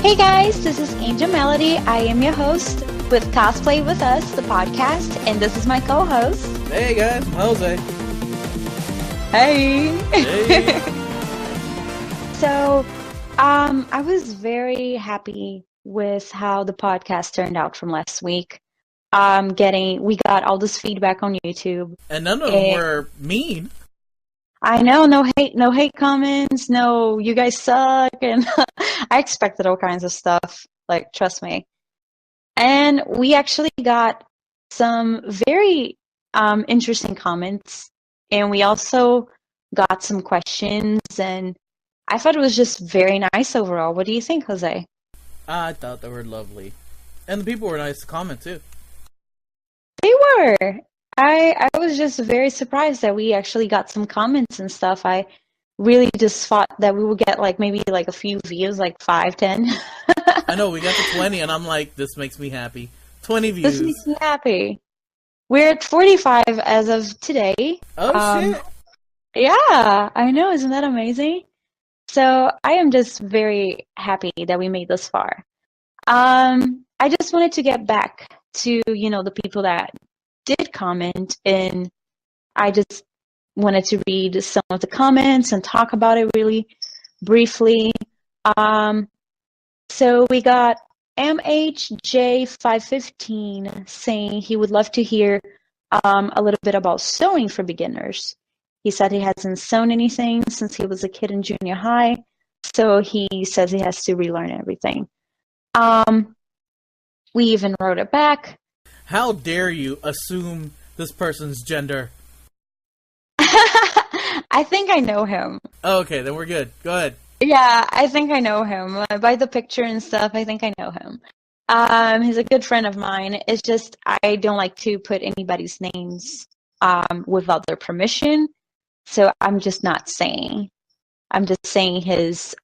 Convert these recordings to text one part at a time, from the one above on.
Hey guys, this is Angel Melody. I am your host with Cosplay with Us, the podcast, and this is my co-host. Hey guys, I'm Jose. Hey. Hey. So, I was very happy with how the podcast turned out from last week. We got all this feedback on YouTube. And none of them were mean. I know, no hate comments, no, you guys suck, and I expected all kinds of stuff, like, trust me. And we actually got some very interesting comments, and we also got some questions, and I thought it was just very nice overall. What do you think, Jose? I thought they were lovely. And the people were nice to comment, too. They were. I was just very surprised that we actually got some comments and stuff. I really just thought that we would get maybe a few views, like 5, 10. I know, we got to 20, and I'm like, this makes me happy. 20 views. This makes me happy. We're at 45 as of today. Oh, shit. Yeah, I know. Isn't that amazing? So I am just very happy that we made this far. I just wanted to get back to, the people that did comment, and I just wanted to read some of the comments and talk about it really briefly. So we got MHJ515 saying he would love to hear a little bit about sewing for beginners. He said he hasn't sewn anything since he was a kid in junior high, so he says he has to relearn everything. We even wrote it back. How dare you assume this person's gender? I think I know him. Oh, okay, then we're good. Go ahead. Yeah, I think I know him. By the picture and stuff, I think I know him. He's a good friend of mine. It's just I don't like to put anybody's names without their permission. So I'm just not saying. I'm just saying his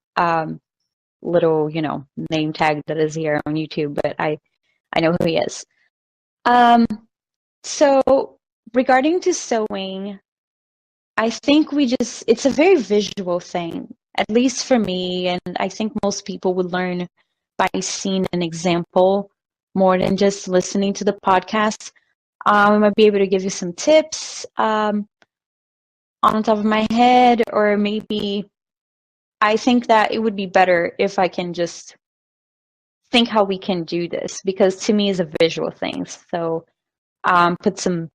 little, name tag that is here on YouTube, but I know who he is. So regarding to sewing, I think it's a very visual thing, at least for me, and I think most people would learn by seeing an example more than just listening to the podcast. I might be able to give you some tips on the top of my head, or maybe I think that it would be better if I can just think how we can do this, because to me it's a visual thing. So put some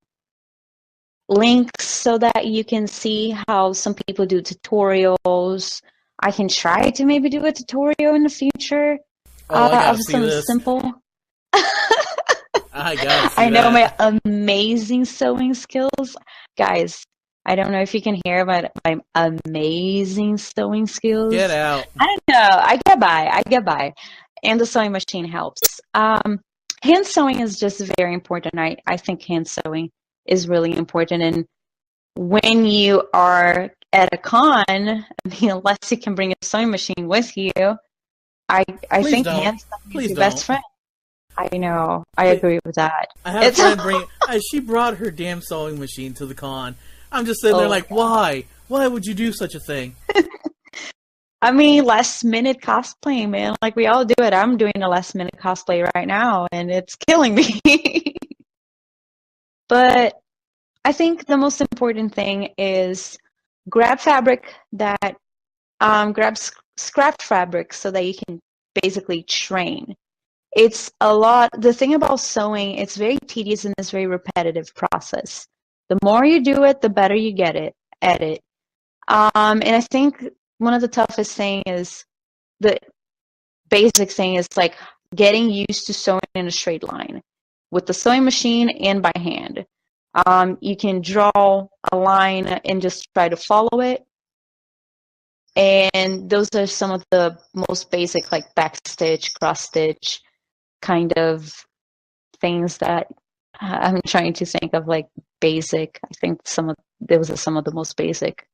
links so that you can see how some people do tutorials. I can try to maybe do a tutorial in the future of some simple. I gotta see I know that. my amazing sewing skills, guys. I don't know if you can hear about my amazing sewing skills. Get out. I don't know. I get by. And the sewing machine helps. Hand sewing is just very important. I think hand sewing is really important. And when you are at a con, unless you can bring a sewing machine with you, I think hand sewing is your best friend. I know. I agree with that. I had a friend she brought her damn sewing machine to the con. I'm just sitting there like, why? Why would you do such a thing? Last minute cosplay, man. Like, we all do it. I'm doing a last minute cosplay right now, and it's killing me. But I think the most important thing is grab fabric that, grab scrap fabric so that you can basically train. It's the thing about sewing, it's very tedious and it's a very repetitive process. The more you do it, the better you get at it. And I think one of the toughest thing is the basic thing is like getting used to sewing in a straight line with the sewing machine and by hand. You can draw a line and just try to follow it. And those are some of the most basic, like backstitch, cross stitch kind of things that I'm trying to think of, like basic. I think those are some of the most basic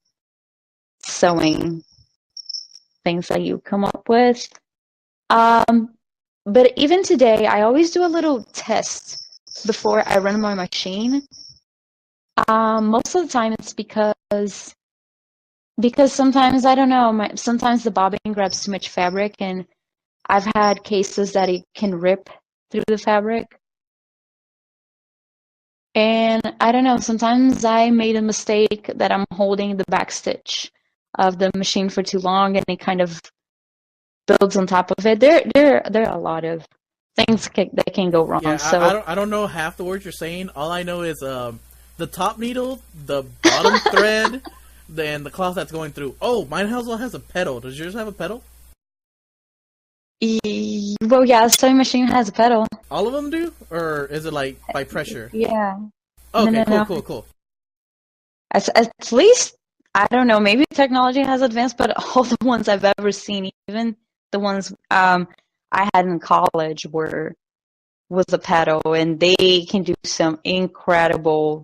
sewing things that you come up with. But even today, I always do a little test before I run my machine. Most of the time it's because sometimes, I don't know, sometimes the bobbin grabs too much fabric, and I've had cases that it can rip through the fabric. And I don't know, sometimes I made a mistake that I'm holding the back stitch of the machine for too long and it kind of builds on top of it. There are a lot of things that can go wrong. Yeah, So I don't know half the words you're saying. All I know is the top needle, the bottom thread, and the cloth that's going through. Oh, mine also has a pedal. Does yours have a pedal? well, yeah, the sewing machine has a pedal. All of them do? Or is it like by pressure? Yeah. Okay, No. cool. At least, I don't know, maybe technology has advanced, but all the ones I've ever seen, even the ones I had in college was a pedal, and they can do some incredible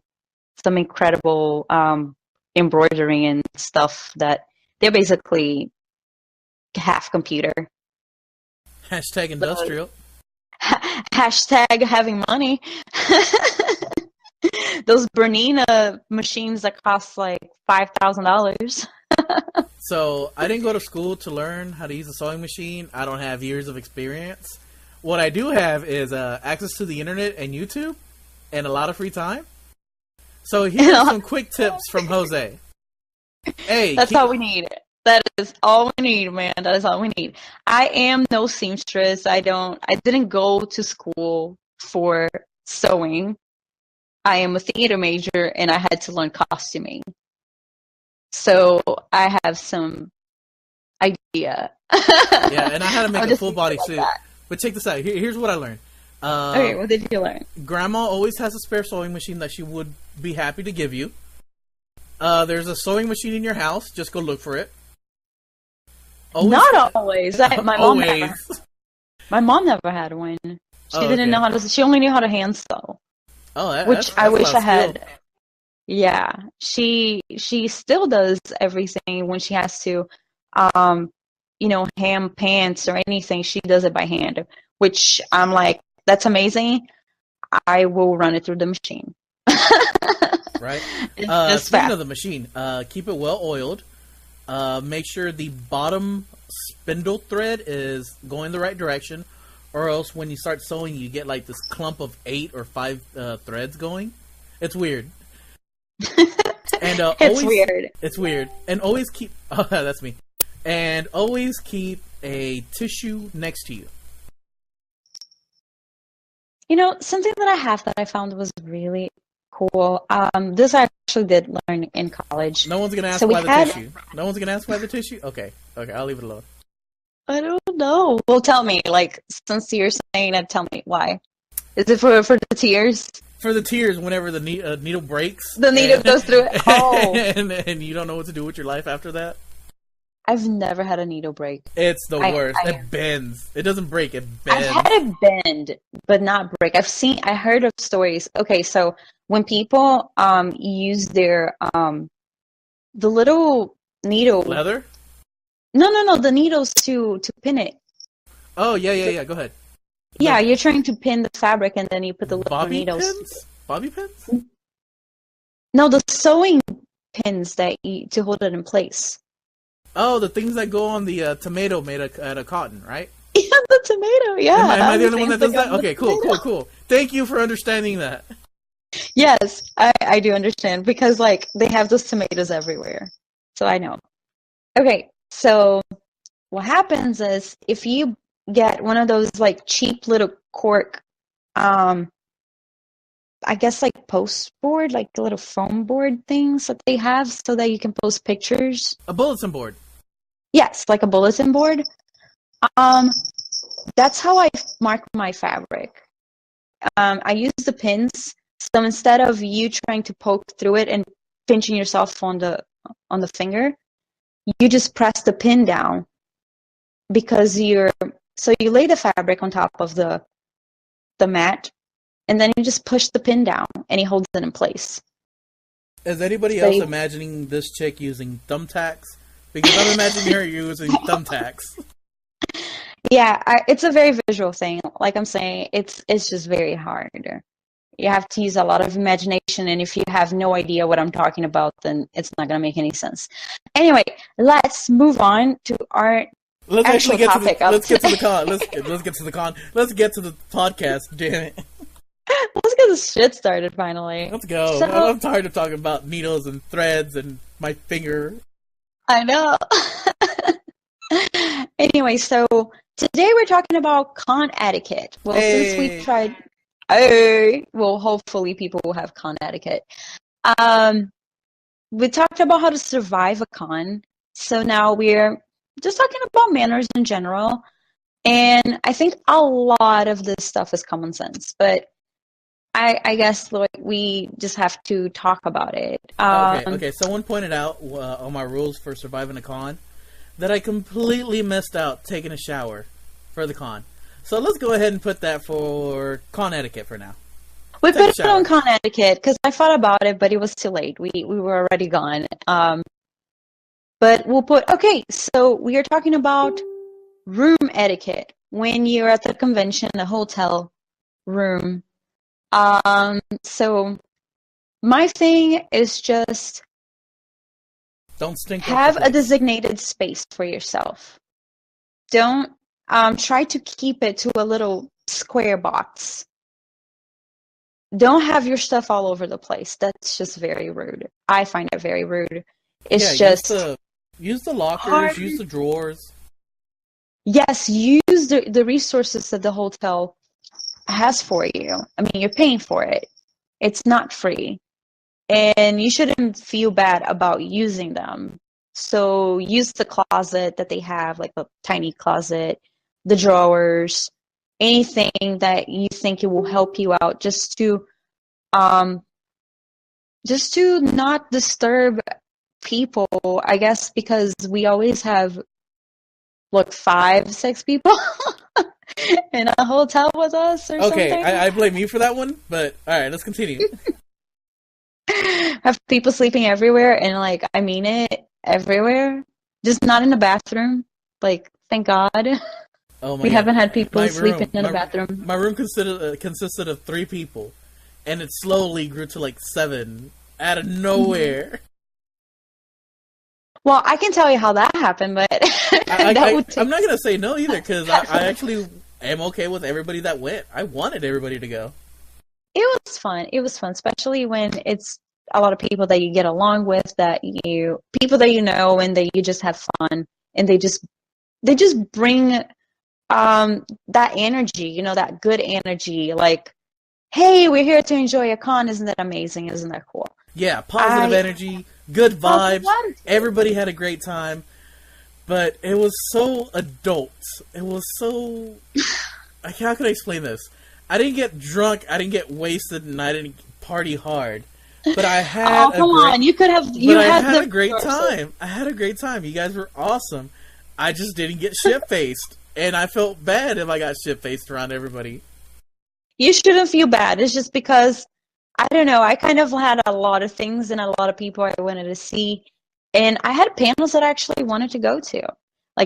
embroidery and stuff that they're basically half computer. Hashtag industrial. Hashtag having money. Those Bernina machines that cost like $5,000. So I didn't go to school to learn how to use a sewing machine. I don't have years of experience. What I do have is access to the internet and YouTube and a lot of free time. So here's some quick tips from Jose. Hey, that's all we need. That is all we need, man. That is all we need. I am no seamstress. I didn't go to school for sewing. I am a theater major and I had to learn costuming. So I have some idea. Yeah, and I had to make a full body suit. But check this out. Here's what I learned. Okay, what did you learn? Grandma always has a spare sewing machine that she would be happy to give you. There's a sewing machine in your house. Just go look for it. Always. Not always. My mom never had one. She didn't know how to. She only knew how to hand sew. Oh, which I wish I had. Yeah, she still does everything when she has to, hem pants or anything. She does it by hand, which I'm like, that's amazing. I will run it through the machine. Right. Speaking of the machine, keep it well oiled. Make sure the bottom spindle thread is going the right direction, or else when you start sewing, you get like this clump of 8 or 5 threads going. It's weird. And It's weird. And always keep. Oh, that's me. And always keep a tissue next to you. Something that I have that I found was really cool. This I actually did learn in college. No one's gonna ask why the tissue. No one's gonna ask why the tissue. Okay, I'll leave it alone. I don't know. Well, tell me. Like, since you're saying it, tell me why. Is it for the tears? For the tears, whenever the needle breaks, the needle goes through it. Oh, and you don't know what to do with your life after that. I've never had a needle break. It's the worst. It bends. It doesn't break. It bends. I've had it bend, but not break. I heard of stories. Okay, so when people use their the little needle leather. No, the needles to pin it. Oh yeah. Go ahead. Yeah, you're trying to pin the fabric, and then you put the little needles. Pins? Bobby pins? No, the sewing pins to hold it in place. Oh, the things that go on the tomato made out of cotton, right? Yeah, the tomato. Yeah. Am I the only one that does that? Okay, cool. Thank you for understanding that. Yes, I do understand because they have those tomatoes everywhere, so I know. Okay, so what happens is if you get one of those cheap little cork, I guess post board, the little foam board things that they have so that you can post pictures. A bulletin board. Yes, like a bulletin board. That's how I mark my fabric. I use the pins. So instead of you trying to poke through it and pinching yourself on the finger, you just press the pin down because you lay the fabric on top of the mat, and then you just push the pin down and it holds it in place. Is anybody else imagining this chick using thumbtacks? Because I'm imagining her using thumbtacks. Yeah, it's a very visual thing. Like I'm saying, it's just very hard. You have to use a lot of imagination, and if you have no idea what I'm talking about, then it's not going to make any sense. Anyway, let's move on to our Let's actual get topic. Let's get to the con. Let's get to the con. Let's get to the podcast. Damn it. Let's get this shit started finally. Let's go. So, I'm tired of talking about needles and threads and my finger. I know. Anyway, so today we're talking about con etiquette. Well, since we tried, well, hopefully people will have con etiquette. We talked about how to survive a con, so now we're just talking about manners in general. And I think a lot of this stuff is common sense, but I guess like, we just have to talk about it. Okay. Someone pointed out on my rules for surviving a con that I completely missed out taking a shower for the con. So let's go ahead and put that for con etiquette for now. We put it on con etiquette because I thought about it, but it was too late. We were already gone. But we'll put, okay, so we are talking about room etiquette when you're at the convention, the hotel room. So my thing is just don't stink. Have a designated space for yourself. Don't try to keep it to a little square box. Don't have your stuff all over the place. That's just very rude. I find it very rude. It's just use the lockers, use the drawers. Yes, use the resources that the hotel has for you. I mean, you're paying for it. It's not free. And you shouldn't feel bad about using them. So use the closet that they have, like a tiny closet, the drawers, anything that you think it will help you out just to not disturb people, I guess, because we always have 5, 6 people in a hotel with us or something. Okay, I blame you for that one, but alright, let's continue. Have people sleeping everywhere, and I mean it, everywhere. Just not in the bathroom. Thank God. Oh my we God. haven't had people sleeping in the bathroom. My room consisted of 3 people, and it slowly grew to 7 out of nowhere. Well, I can tell you how that happened, but I'm not going to say no either, because I actually am okay with everybody that went. I wanted everybody to go. It was fun. It was fun, especially when it's a lot of people that you get along with, people that you know, and that you just have fun, and they just bring that energy, that good energy. Hey, we're here to enjoy a con. Isn't that amazing? Isn't that cool? Yeah, positive enery, good vibes. Everybody had a great time, but it was so adult. It was so. How can I explain this? I didn't get drunk, I didn't get wasted, and I didn't party hard. But I had. You could have. I had a great time. I had a great time. You guys were awesome. I just didn't get shit faced, and I felt bad if I got shit faced around everybody. You shouldn't feel bad. It's just because, I don't know, I kind of had a lot of things and a lot of people I wanted to see. And I had panels that I actually wanted to go to.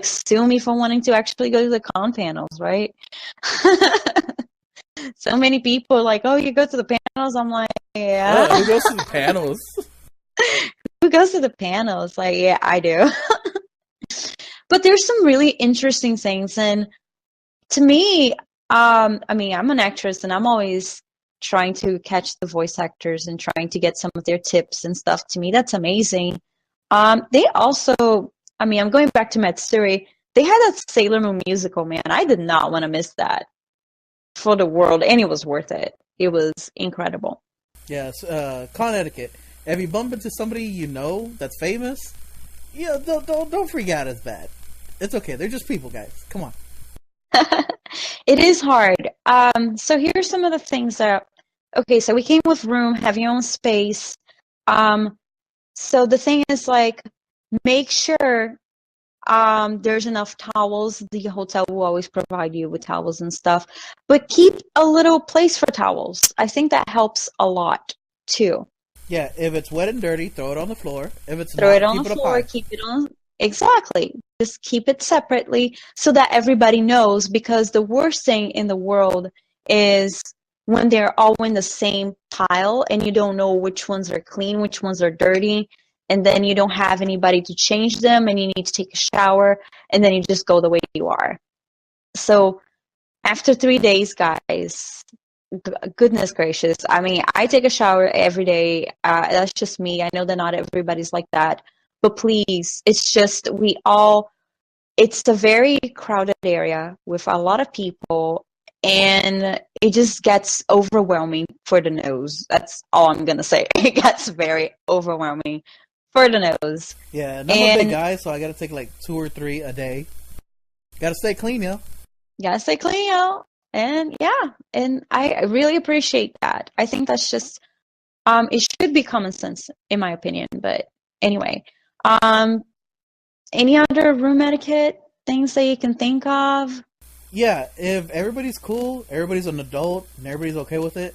Sue me for wanting to actually go to the con panels, right? So many people are oh, you go to the panels? I'm like, yeah. Who goes to the panels? Who goes to the panels? Yeah, I do. But there's some really interesting things. And to me, I'm an actress, and I'm always trying to catch the voice actors and trying to get some of their tips and stuff. To me, that's amazing. They also, I'm going back to Matsuri. They had that Sailor Moon musical, man. I did not want to miss that for the world, and it was worth it. It was incredible. Yes, con etiquette. If you bump into somebody you know that's famous, don't freak out as bad. It's okay. They're just people, guys. Come on. It is hard. So here's some of the things that. Okay, so we came with room, have your own space. So the thing is, make sure there's enough towels. The hotel will always provide you with towels and stuff, but keep a little place for towels. I think that helps a lot too. Yeah, if it's wet and dirty, throw it on the floor. If it's throw it on the floor, keep it on. Exactly. Just keep it separately so that everybody knows, because the worst thing in the world is when they're all in the same pile and you don't know which ones are clean, which ones are dirty. and then you don't have anybody to change them, and you need to take a shower, and then you just go the way you are. So after 3 days, guys, goodness gracious, I mean, I take a shower every day. That's just me. I know that not everybody's like that, but please, it's just it's a very crowded area with a lot of people, and it just gets overwhelming for the nose. That's all I'm gonna say. It gets very overwhelming for the nose. Yeah, and I'm a big guy, so I gotta take like 2 or 3 a day. Gotta stay clean, yo. Gotta stay clean, yo. And yeah, and I really appreciate that. I think that's just it should be common sense in my opinion. But anyway, any other room etiquette things that you can think of? Yeah, if everybody's cool, everybody's an adult, and everybody's okay with it,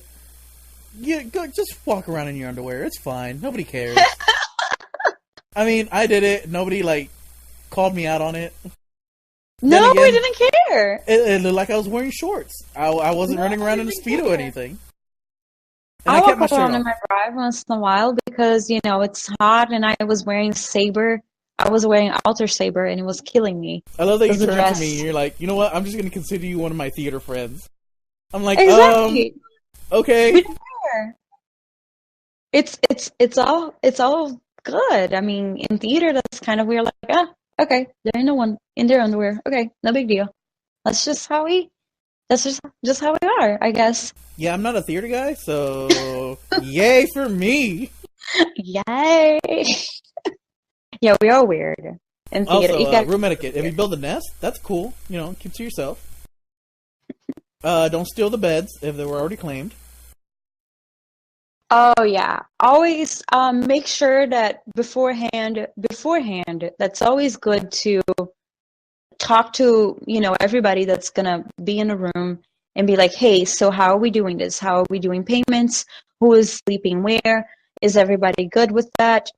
just walk around in your underwear. It's fine. Nobody cares. I mean, I did it. Nobody called me out on it. No, we didn't care. It looked like I was wearing shorts. I wasn't running around in a Speedo or anything. And I walk around in my drive once in a while because, it's hot, and I was wearing Saber. I was wearing Alter Saber, and it was killing me. I love that you turned to me and you're like, you know what? I'm just going to consider you one of my theater friends. I'm like, exactly. Okay. We don't care. It's all good. I mean, in theater, that's kind of weird. Like, okay, there's no one in their underwear. Okay, no big deal. That's just how we are, I guess. Yeah, I'm not a theater guy, so yay for me. Yay. Yeah, we are weird in theater. Also, room etiquette. If you build a nest, that's cool. Keep to yourself. Don't steal the beds if they were already claimed. Oh yeah, always make sure that beforehand. That's always good to talk to everybody that's gonna be in a room and be like, hey, so how are we doing this? How are we doing payments? Who is sleeping where? Is everybody good with that?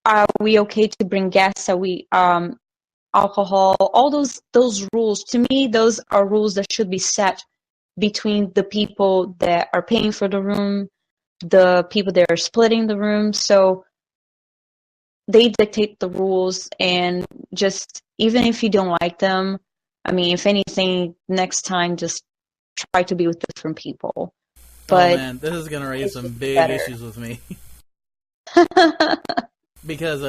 Are we okay to bring guests? Are we alcohol? All those rules, to me, those are rules that should be set between the people that are paying for the room, the people that are splitting the room. So they dictate the rules, and just even if you don't like them, I mean, if anything, next time just try to be with different people. But man, this is gonna raise some big issues with me. Because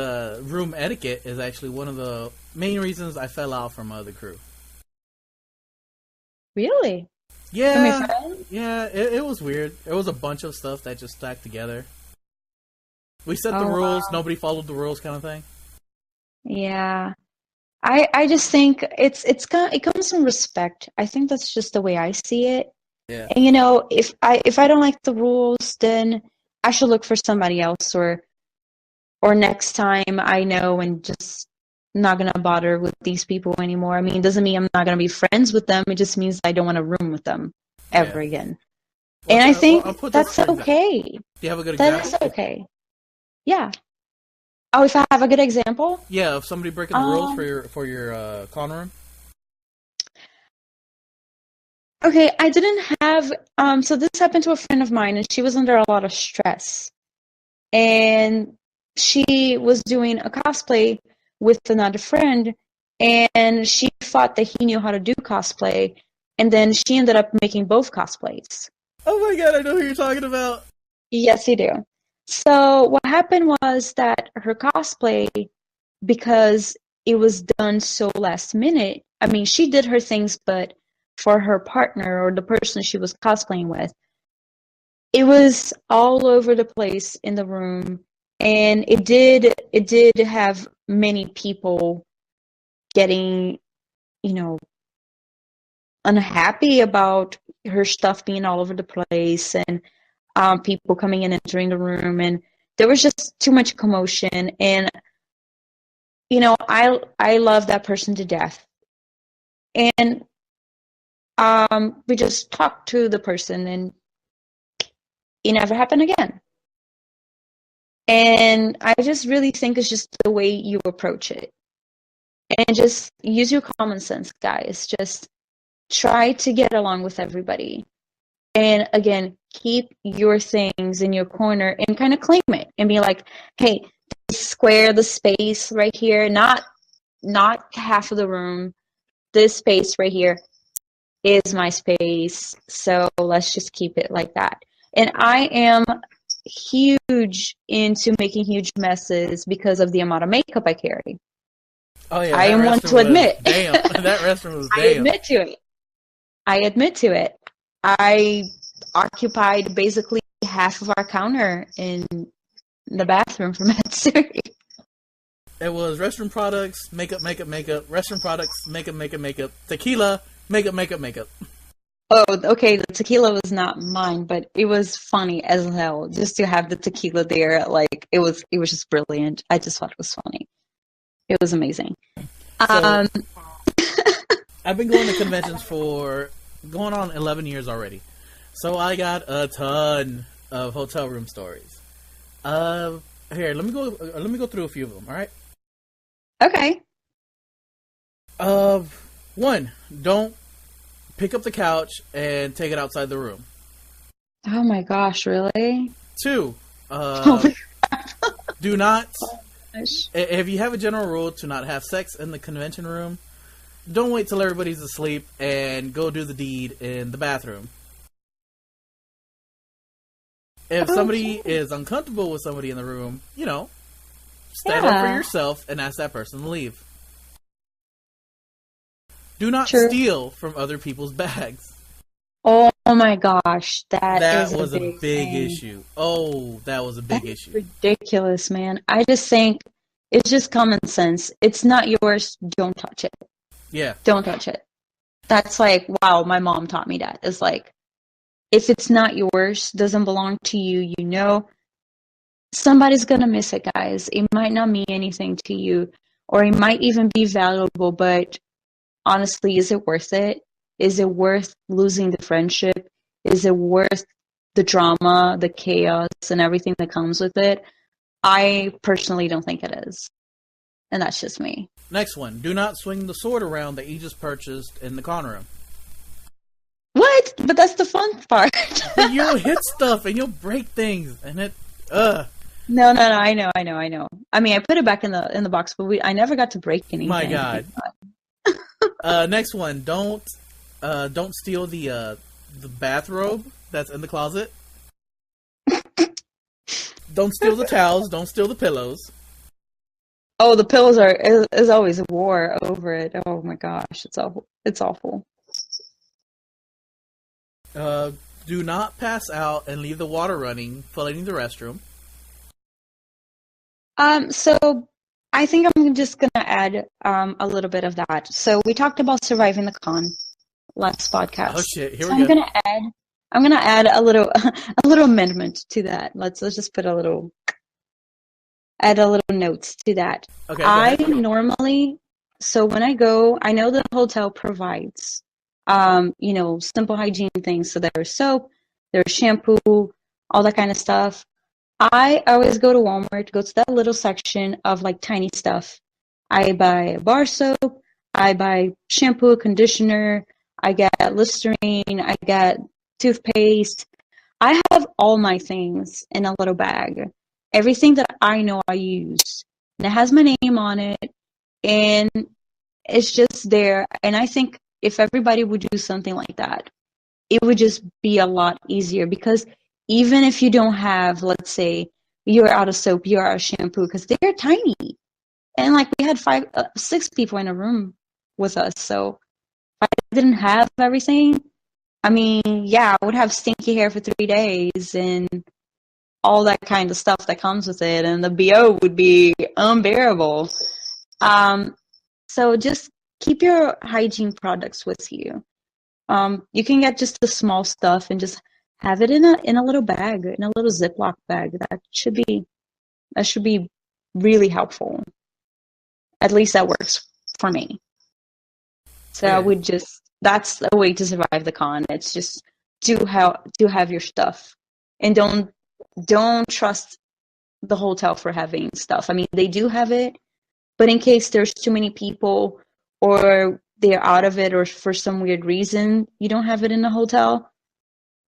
room etiquette is actually one of the main reasons I fell out from the crew. Really? Yeah. Yeah, it was weird. It was a bunch of stuff that just stacked together. We set the rules, nobody followed the rules, kind of thing. Yeah. I just think it comes from respect. I think that's just the way I see it. Yeah. And if I don't like the rules, then I should look for somebody else, or next time I know, and just not gonna bother with these people anymore. I mean, it doesn't mean I'm not gonna be friends with them. It just means I don't want to room with them ever again. Well, and I think that's okay. Do you have a good example? That is okay. Yeah. Oh, if I have a good example? Yeah, of somebody breaking the rules for your con room. Okay, I didn't have so this happened to a friend of mine, and she was under a lot of stress. And she was doing a cosplay with another friend, and she thought that he knew how to do cosplay, and then she ended up making both cosplays. Oh my god, I know who you're talking about. Yes, you do. So what happened was that her cosplay, because it was done so last minute, I mean, she did her things, but for her partner or the person she was cosplaying with, it was all over the place in the room. And it did have many people getting, unhappy about her stuff being all over the place, and people coming in and entering the room, and there was just too much commotion. And I love that person to death, and we just talked to the person, and it never happened again. And I just really think it's just the way you approach it. And just use your common sense, guys. Just try to get along with everybody. And again, keep your things in your corner and kind of claim it and be like, hey, this square, the space right here, not half of the room. This space right here is my space. So let's just keep it like that. And I am huge into making huge messes because of the amount of makeup I carry. Oh yeah, I am one to admit. Damn, that restroom was damn. I admit to it. I occupied basically half of our counter in the bathroom for Matsuri. It was restroom products, makeup, restroom products, makeup, tequila, makeup. Oh, okay, the tequila was not mine, but it was funny as hell just to have the tequila there. Like, it was just brilliant. I just thought it was funny. It was amazing. So, I've been going to conventions for going on 11 years already. So I got a ton of hotel room stories. Here, let me go through a few of them, all right? Okay. One, don't pick up the couch and take it outside the room. Oh my gosh, really? Two, do not, if you have a general rule to not have sex in the convention room, don't wait till everybody's asleep and go do the deed in the bathroom. If somebody is uncomfortable with somebody in the room, stand up for yourself and ask that person to leave. Do not steal from other people's bags. Oh my gosh, that was a big issue. Oh, that was a big issue. Ridiculous, man. I just think it's just common sense. It's not yours. Don't touch it. Yeah. Don't touch it. That's like, wow, my mom taught me that. It's like, if it's not yours, doesn't belong to you, somebody's gonna miss it, guys. It might not mean anything to you, or it might even be valuable, but honestly, is it worth it? Is it worth losing the friendship? Is it worth the drama, the chaos, and everything that comes with it? I personally don't think it is. And that's just me. Next one. Do not swing the sword around that you just purchased in the con room. What? But that's the fun part. You'll hit stuff and you'll break things, and it. No. I know. I mean, I put it back in the box, but I never got to break anything. My God. Next one. Don't steal the bathrobe that's in the closet. Don't steal the towels. Don't steal the pillows. Oh, the pillows is always a war over it. Oh my gosh, it's awful. It's awful. Do not pass out and leave the water running, flooding the restroom. So I think I'm just gonna add a little bit of that. So we talked about surviving the con last podcast. Oh shit! Here so we go. I'm gonna add a little amendment to that. Let's just put add a little notes to that. Okay. I normally, so when I go, I know the hotel provides simple hygiene things. So there's soap, there's shampoo, all that kind of stuff. I always go to Walmart, go to that little section of like tiny stuff. I buy bar soap, I buy shampoo, conditioner, I get Listerine, I get toothpaste. I have all my things in a little bag. Everything that I know I use. And it has my name on it. And it's just there. And I think if everybody would do something like that, it would just be a lot easier. Because even if you don't have, let's say, you're out of soap, you're out of shampoo, because they're tiny. And like we had 6 people in a room with us. So if I didn't have everything, I mean, yeah, I would have stinky hair for 3 days and all that kind of stuff that comes with it. And the BO would be unbearable. So just keep your hygiene products with you. You can get just the small stuff and just have it in a little bag, in a little Ziploc bag. That should be really helpful. At least that works for me. So yeah. That's a way to survive the con. It's just do have your stuff, and don't trust the hotel for having stuff. I mean, they do have it, but in case there's too many people or they're out of it or for some weird reason you don't have it in the hotel,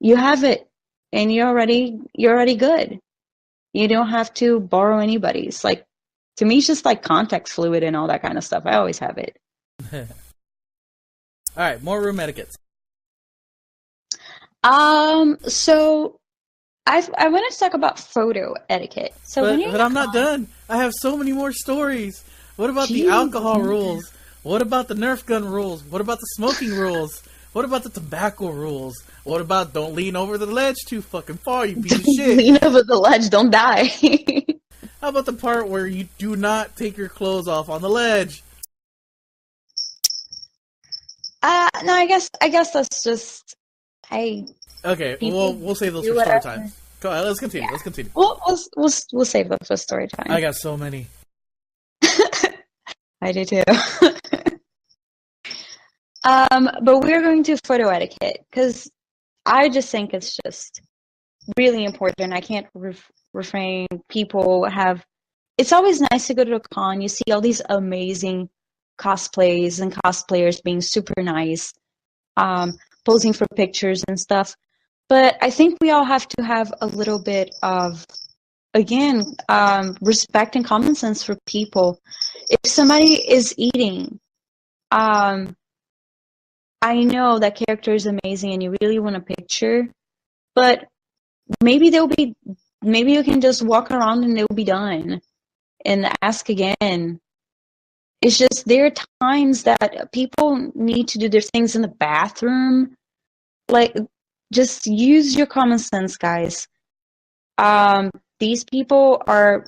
you have it and you're already good. You don't have to borrow anybody's. Like To me, it's just like context fluid and all that kind of stuff. I always have it. All right, more room etiquette. So I want to talk about photo etiquette. So but I'm not done. I have so many more stories. What about the alcohol rules? What about the Nerf gun rules? What about the smoking rules? What about the tobacco rules? What about don't lean over the ledge too fucking far, you piece of shit? Lean over the ledge, don't die. How about the part where you do not take your clothes off on the ledge? No, I guess that's just Okay, we'll save those for story time. Go ahead, let's continue. Yeah. Let's continue. We'll save that for story time. I got so many. I do too. But we're going to photo etiquette because I just think it's just really important. I can't refrain. People have. It's always nice to go to a con. You see all these amazing cosplays and cosplayers being super nice, posing for pictures and stuff. But I think we all have to have a little bit of, again, respect and common sense for people. If somebody is eating, I know that character is amazing and you really want a picture, but maybe you can just walk around and they'll be done and ask again. It's just there are times that people need to do their things in the bathroom. Like, just use your common sense, guys. These people are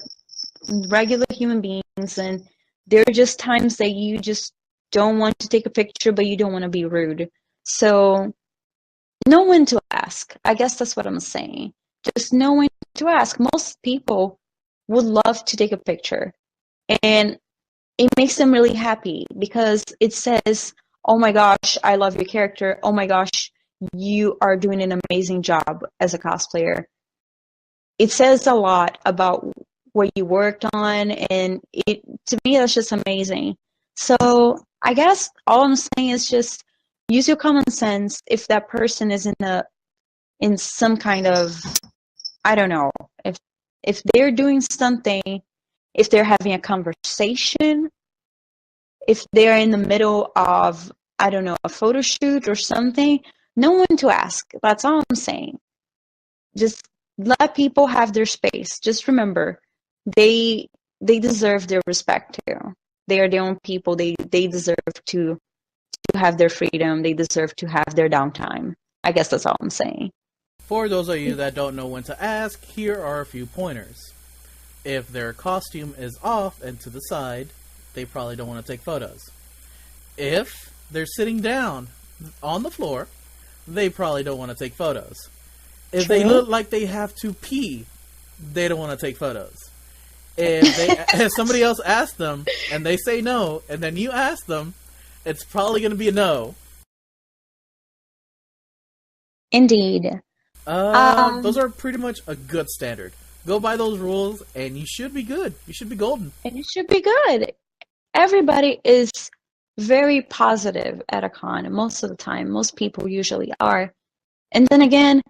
regular human beings, and there are just times that you just don't want to take a picture, but you don't want to be rude. So, know when to ask. I guess that's what I'm saying. Just know when to ask. Most people would love to take a picture, and it makes them really happy because it says, oh my gosh, I love your character. Oh my gosh, you are doing an amazing job as a cosplayer. It says a lot about what you worked on, and to me, that's just amazing. So I guess all I'm saying is just use your common sense. If that person is in some kind of, I don't know, if they're doing something, if they're having a conversation, if they're in the middle of, I don't know, a photo shoot or something, know when to ask. That's all I'm saying. Just let people have their space. Just remember, they deserve their respect too. They are their own people. They deserve to have their freedom. They deserve to have their downtime. I guess that's all I'm saying. For those of you that don't know when to ask, here are a few pointers. If their costume is off and to the side, they probably don't want to take photos. If they're sitting down on the floor, they probably don't want to take photos. If they look like they have to pee, they don't want to take photos. If somebody else asks them and they say no, and then you ask them, it's probably going to be a no. Indeed. Those are pretty much a good standard. Go by those rules, and you should be good. You should be golden. And you should be good. Everybody is very positive at a con, most of the time. Most people usually are. And then again,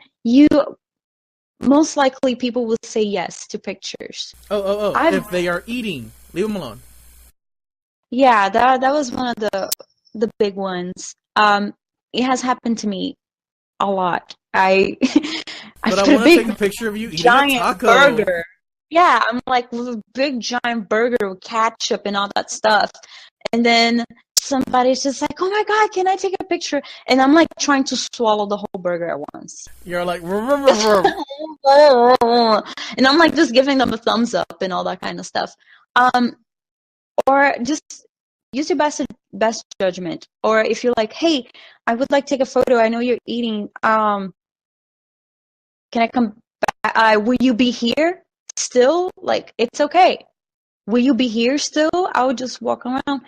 most likely people will say yes to pictures. If they are eating, leave them alone. Yeah, that was one of the big ones. It has happened to me a lot. I want to take a picture of you eating a taco. Burger. Yeah, I'm like with a big giant burger with ketchup and all that stuff. And then somebody's just like, oh my God, can I take a picture? And I'm like trying to swallow the whole burger at once. You're like, and I'm like just giving them a thumbs up and all that kind of stuff. Or just use your best judgment. Or if you're like, hey, I would like to take a photo. I know you're eating. Can I come back? Will you be here still? Like, it's okay. Will you be here still? I would just walk around.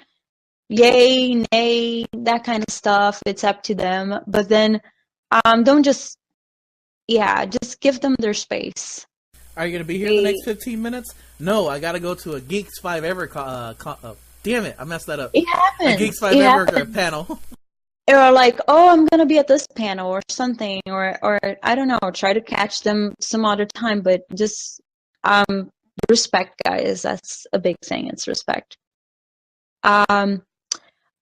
Yay, nay, that kind of stuff. It's up to them. But then don't just give them their space. Are you going to be here in the next 15 minutes? No, I got to go to a Geeks 5 Ever damn it, I messed that up. It happens. A Geeks 5 Ever panel. Or like, oh, I'm going to be at this panel or something. Or I don't know, try to catch them some other time. But just respect, guys. That's a big thing. It's respect. On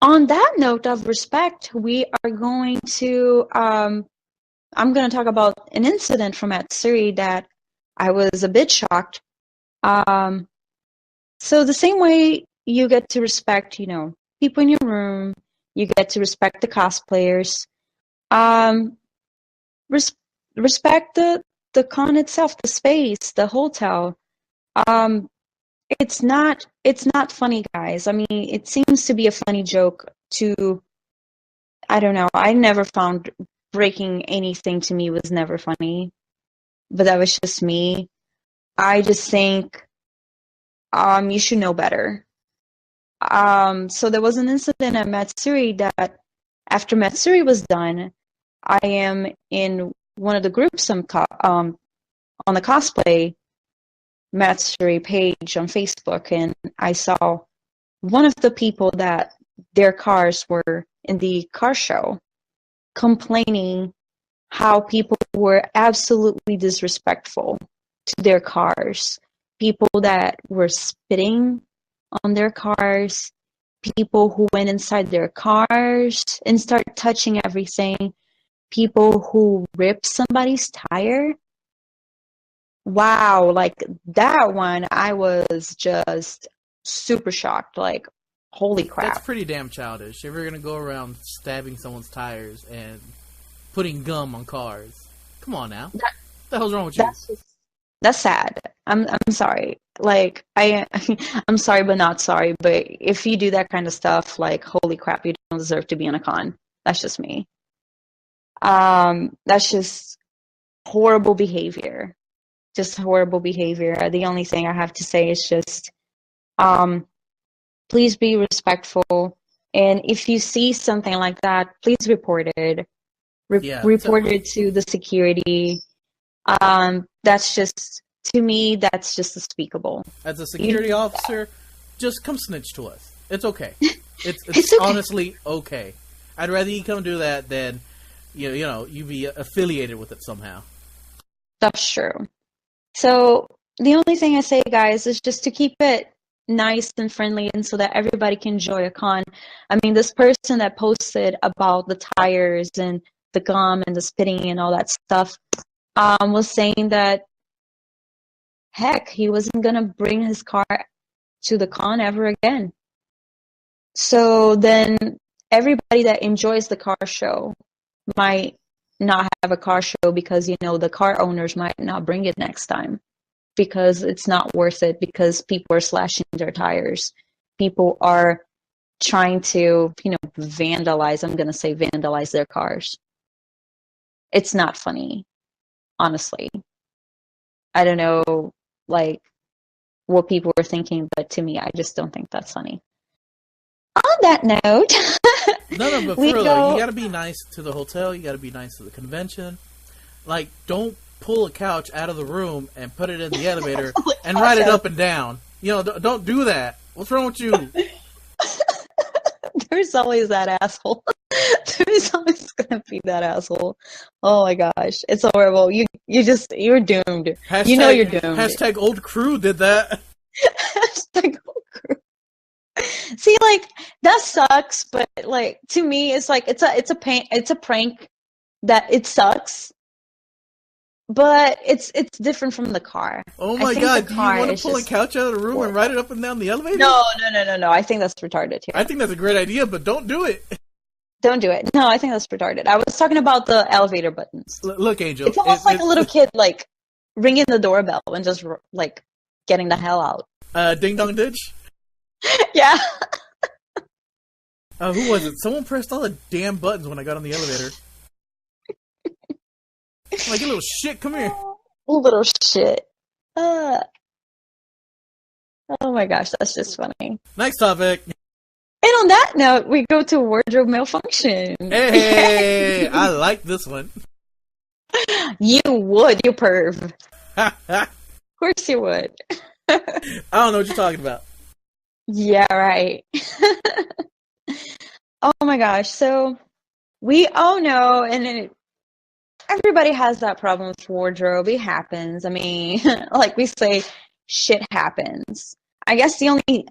that note of respect, we are going to, I'm going to talk about an incident from Matsuri that I was a bit shocked. So the same way you get to respect, people in your room, you get to respect the cosplayers, respect the con itself, the space, the hotel. It's not funny, guys. I mean, it seems to be a funny joke to, I don't know. I never found breaking anything to me was never funny, but that was just me. I just think you should know better. So there was an incident at Matsuri that after Matsuri was done, I am in one of the groups on the Cosplay Matsuri page on Facebook, and I saw one of the people that their cars were in the car show complaining how people were absolutely disrespectful to their cars. People that were spitting on their cars, people who went inside their cars and started touching everything, people who ripped somebody's tire. Wow, like that one, I was just super shocked. Like, holy crap. That's pretty damn childish. If you're going to go around stabbing someone's tires and putting gum on cars, come on now. What the hell's wrong with you? That's sad. I'm sorry. Like, I'm sorry, but not sorry. But if you do that kind of stuff, like, holy crap, you don't deserve to be in a con. That's just me. That's just horrible behavior. Just horrible behavior. The only thing I have to say is just, please be respectful. And if you see something like that, please report it. Report it to the security. That's just, to me, that's just unspeakable. As a security officer, just come snitch to us. It's okay. It's okay. Honestly okay. I'd rather you come do that than, you be affiliated with it somehow. That's true. So the only thing I say, guys, is just to keep it nice and friendly, and so that everybody can enjoy a con. I mean, this person that posted about the tires and the gum and the spitting and all that stuff was saying that, heck, he wasn't going to bring his car to the con ever again. So then everybody that enjoys the car show might not have a car show because, the car owners might not bring it next time because it's not worth it, because people are slashing their tires. People are trying to, vandalize their cars. It's not funny, honestly. I don't know, what people were thinking, but to me, I just don't think that's funny. On that note, no, but for real, you gotta be nice to the hotel, you gotta be nice to the convention. Like, don't pull a couch out of the room and put it in the elevator and ride it up and down. Don't do that. What's wrong with you? There's always that asshole. There's always gonna be that asshole. Oh my gosh, it's horrible. You're doomed. You're doomed. Hashtag old crew did that. Hashtag old crew. See, that sucks, but to me, it's it's a prank that it sucks. But it's different from the car. Oh my god, do you want to pull a couch out of the room and ride it up and down the elevator? No. I think that's retarded here. I think that's a great idea, but don't do it. Don't do it. No, I think that's retarded. I was talking about the elevator buttons. Look, Angel. It's almost like a little kid, ringing the doorbell and just, getting the hell out. Ding dong ditch? Yeah. Who was it? Someone pressed all the damn buttons when I got on the elevator. Like, you little shit, come here. Little shit. Oh my gosh, that's just funny. Next topic. And on that note, we go to wardrobe malfunction. Hey, I like this one. You would, you perv. Of course you would. I don't know what you're talking about. Yeah, right. Oh my gosh, so we all know, and everybody has that problem with wardrobe. It happens. I mean, like we say, shit happens. I guess the only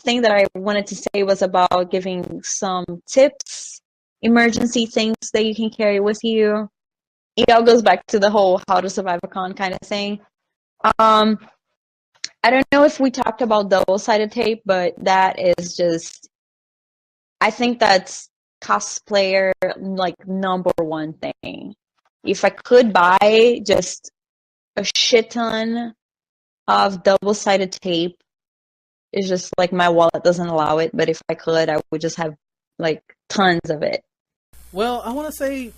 thing that I wanted to say was about giving some tips, emergency things that you can carry with you. It all goes back to the whole how to survive a con kind of thing. I don't know if we talked about double-sided tape, but that is just, I think that's cosplayer like number one thing. If I could buy just a shit ton of double-sided tape, it's just like my wallet doesn't allow it, but if I could, I would just have like tons of it. Well, I want to say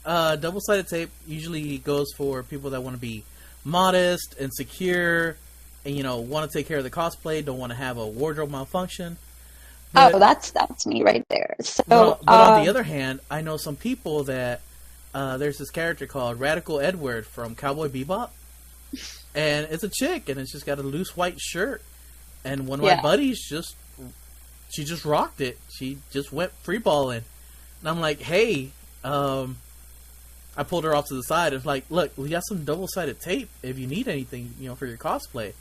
double-sided tape usually goes for people that want to be modest and secure and, you know, want to take care of the cosplay, don't want to have a wardrobe malfunction. But, that's me right there. So, but on the other hand, I know some people that there's this character called Radical Edward from Cowboy Bebop, and it's a chick, and it's just got a loose white shirt. And one of my buddies she just rocked it. She just went freeballing, and I'm like, hey, I pulled her off to the side. It's like, look, we got some double-sided tape if you need anything, you know, for your cosplay.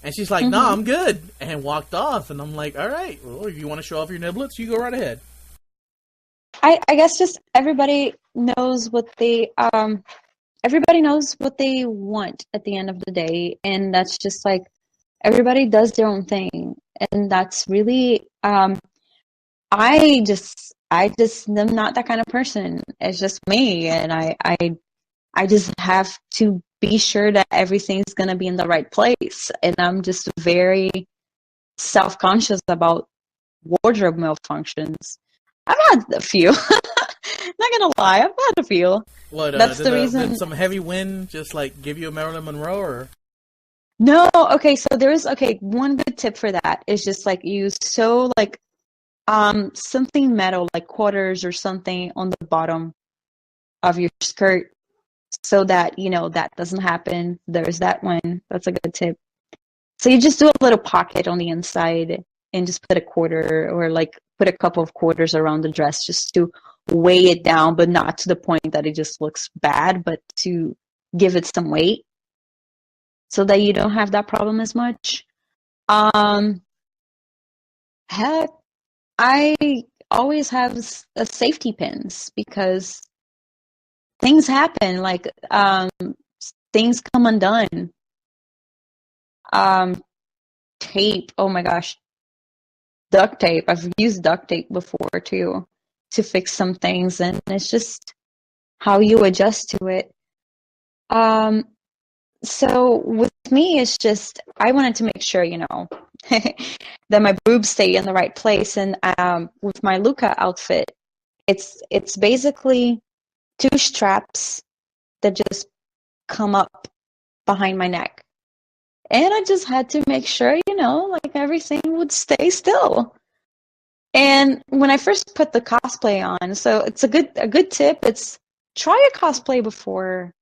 And she's like, nah, I'm good, and walked off. And I'm like, all right, well, if you want to show off your niblets, you go right ahead. I guess just everybody knows what they want at the end of the day, and that's just like everybody does their own thing, and that's really I just am not that kind of person. It's just me, and I just have to be sure that everything's gonna be in the right place, and I'm just very self-conscious about wardrobe malfunctions. I've had a few. Not gonna lie, I've had a few. What? That's the reason. Did some heavy wind just like give you a Marilyn Monroe, or? No. Okay, so one good tip for that is just like use like something metal, like quarters or something on the bottom of your skirt, so that you know that doesn't happen. There's that one. That's a good tip. So you just do a little pocket on the inside and just put a quarter or like put a couple of quarters around the dress just to weigh it down, but not to the point that it just looks bad, but to give it some weight so that you don't have that problem as much. Heck, I always have safety pins because things happen, like things come undone. Tape, oh my gosh. Duct tape. I've used duct tape before too to fix some things, and it's just how you adjust to it. So with me, it's just I wanted to make sure, you know, that my boobs stay in the right place. And with my Luca outfit, it's basically 2 straps that just come up behind my neck. And I just had to make sure, you know, like everything would stay still. And when I first put the cosplay on, so it's a good tip. It's try a cosplay before.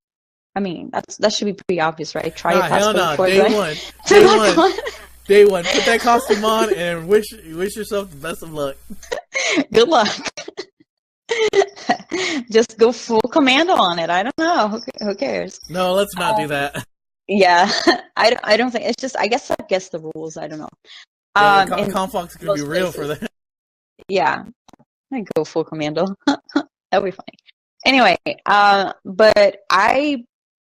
I mean, that should be pretty obvious, right? Try a cosplay before. Day one. Put that costume on and wish yourself the best of luck. Good luck. Just go full commando on it. I don't know. Who cares? No, let's not do that. Yeah, I don't think it's just. I guess the rules. I don't know. Yeah, Confox could be real for that. Yeah, I go full commando. That'll be funny. Anyway, but I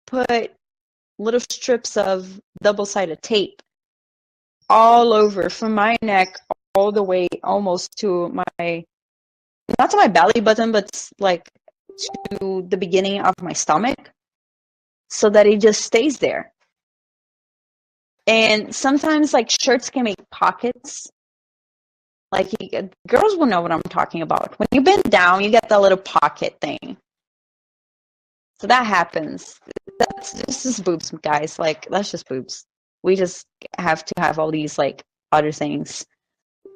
put little strips of double-sided tape all over from my neck all the way almost to my, not to my belly button, but like to the beginning of my stomach, so that it just stays there. And sometimes like shirts can make pockets. Like girls will know what I'm talking about. When you bend down, you get that little pocket thing. So that happens. This is boobs, guys. Like, that's just boobs. We just have to have all these like other things.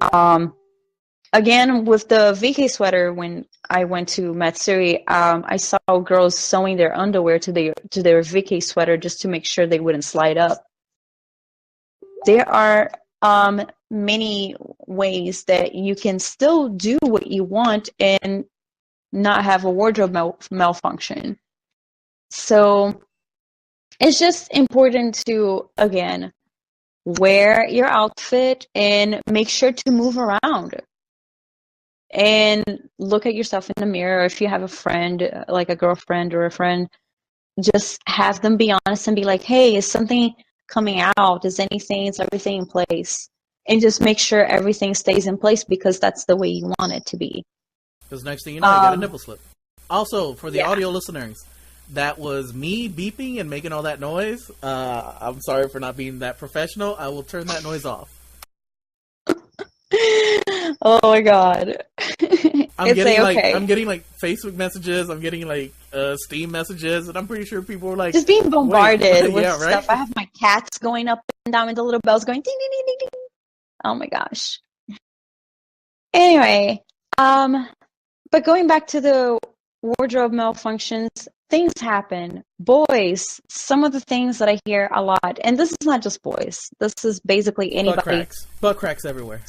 Again, with the VK sweater, when I went to Matsuri, I saw girls sewing their underwear to their VK sweater just to make sure they wouldn't slide up. There are many ways that you can still do what you want and not have a wardrobe malfunction. So It's just important to, again, wear your outfit and make sure to move around and look at yourself in the mirror. If you have a friend, like a girlfriend or a friend, just have them be honest and be like, hey, is something coming out? Is everything in place? And just make sure everything stays in place because that's the way you want it to be. Because next thing you know, you got a nipple slip. Also, for the audio listeners, that was me beeping and making all that noise. I'm sorry for not being that professional. I will turn that noise off. Oh my god. I'm getting like Facebook messages, I'm getting like Steam messages, and I'm pretty sure people are like just being bombarded with yeah, right? stuff. I have my cats going up and down with the little bells going ding ding ding ding ding. Oh my gosh. Anyway, but going back to the wardrobe malfunctions, things happen. Boys, some of the things that I hear a lot, and this is not just boys, this is basically anybody. Butt cracks everywhere.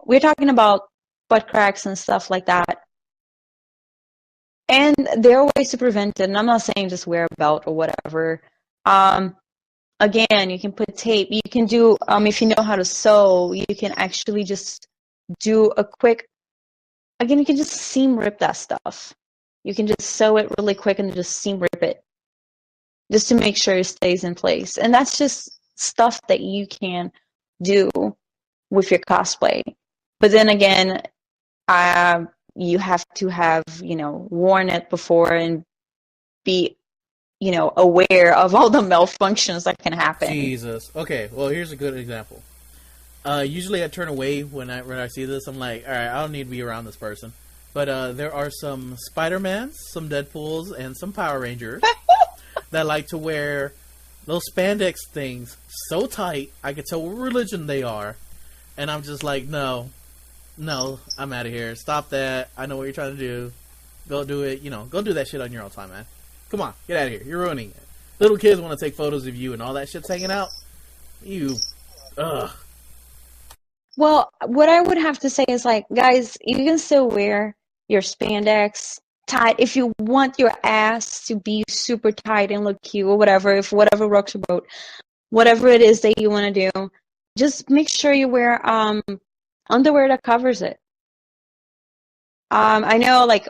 We're talking about butt cracks and stuff like that. And there are ways to prevent it, and I'm not saying just wear a belt or whatever. Again, you can put tape. You can do, if you know how to sew, you can actually just do a quick, again, you can just seam rip that stuff. You can just sew it really quick and just seam rip it just to make sure it stays in place. And that's just stuff that you can do with your cosplay. But then again, you have to have, worn it before and be, aware of all the malfunctions that can happen. Jesus. Okay, well, here's a good example. Usually I turn away when I see this. I'm like, all right, I don't need to be around this person. But there are some Spider-Mans, some Deadpools, and some Power Rangers that like to wear those spandex things so tight, I can tell what religion they are. And I'm just like, no, I'm out of here. Stop that. I know what you're trying to do. Go do it. Go do that shit on your own time, man. Come on, get out of here. You're ruining it. Little kids want to take photos of you and all that shit's hanging out. Ugh. Well, what I would have to say is, like, guys, you can still wear your spandex tight if you want your ass to be super tight and look cute or whatever, if whatever rocks your boat, whatever it is that you want to do, just make sure you wear underwear that covers it. I know, like,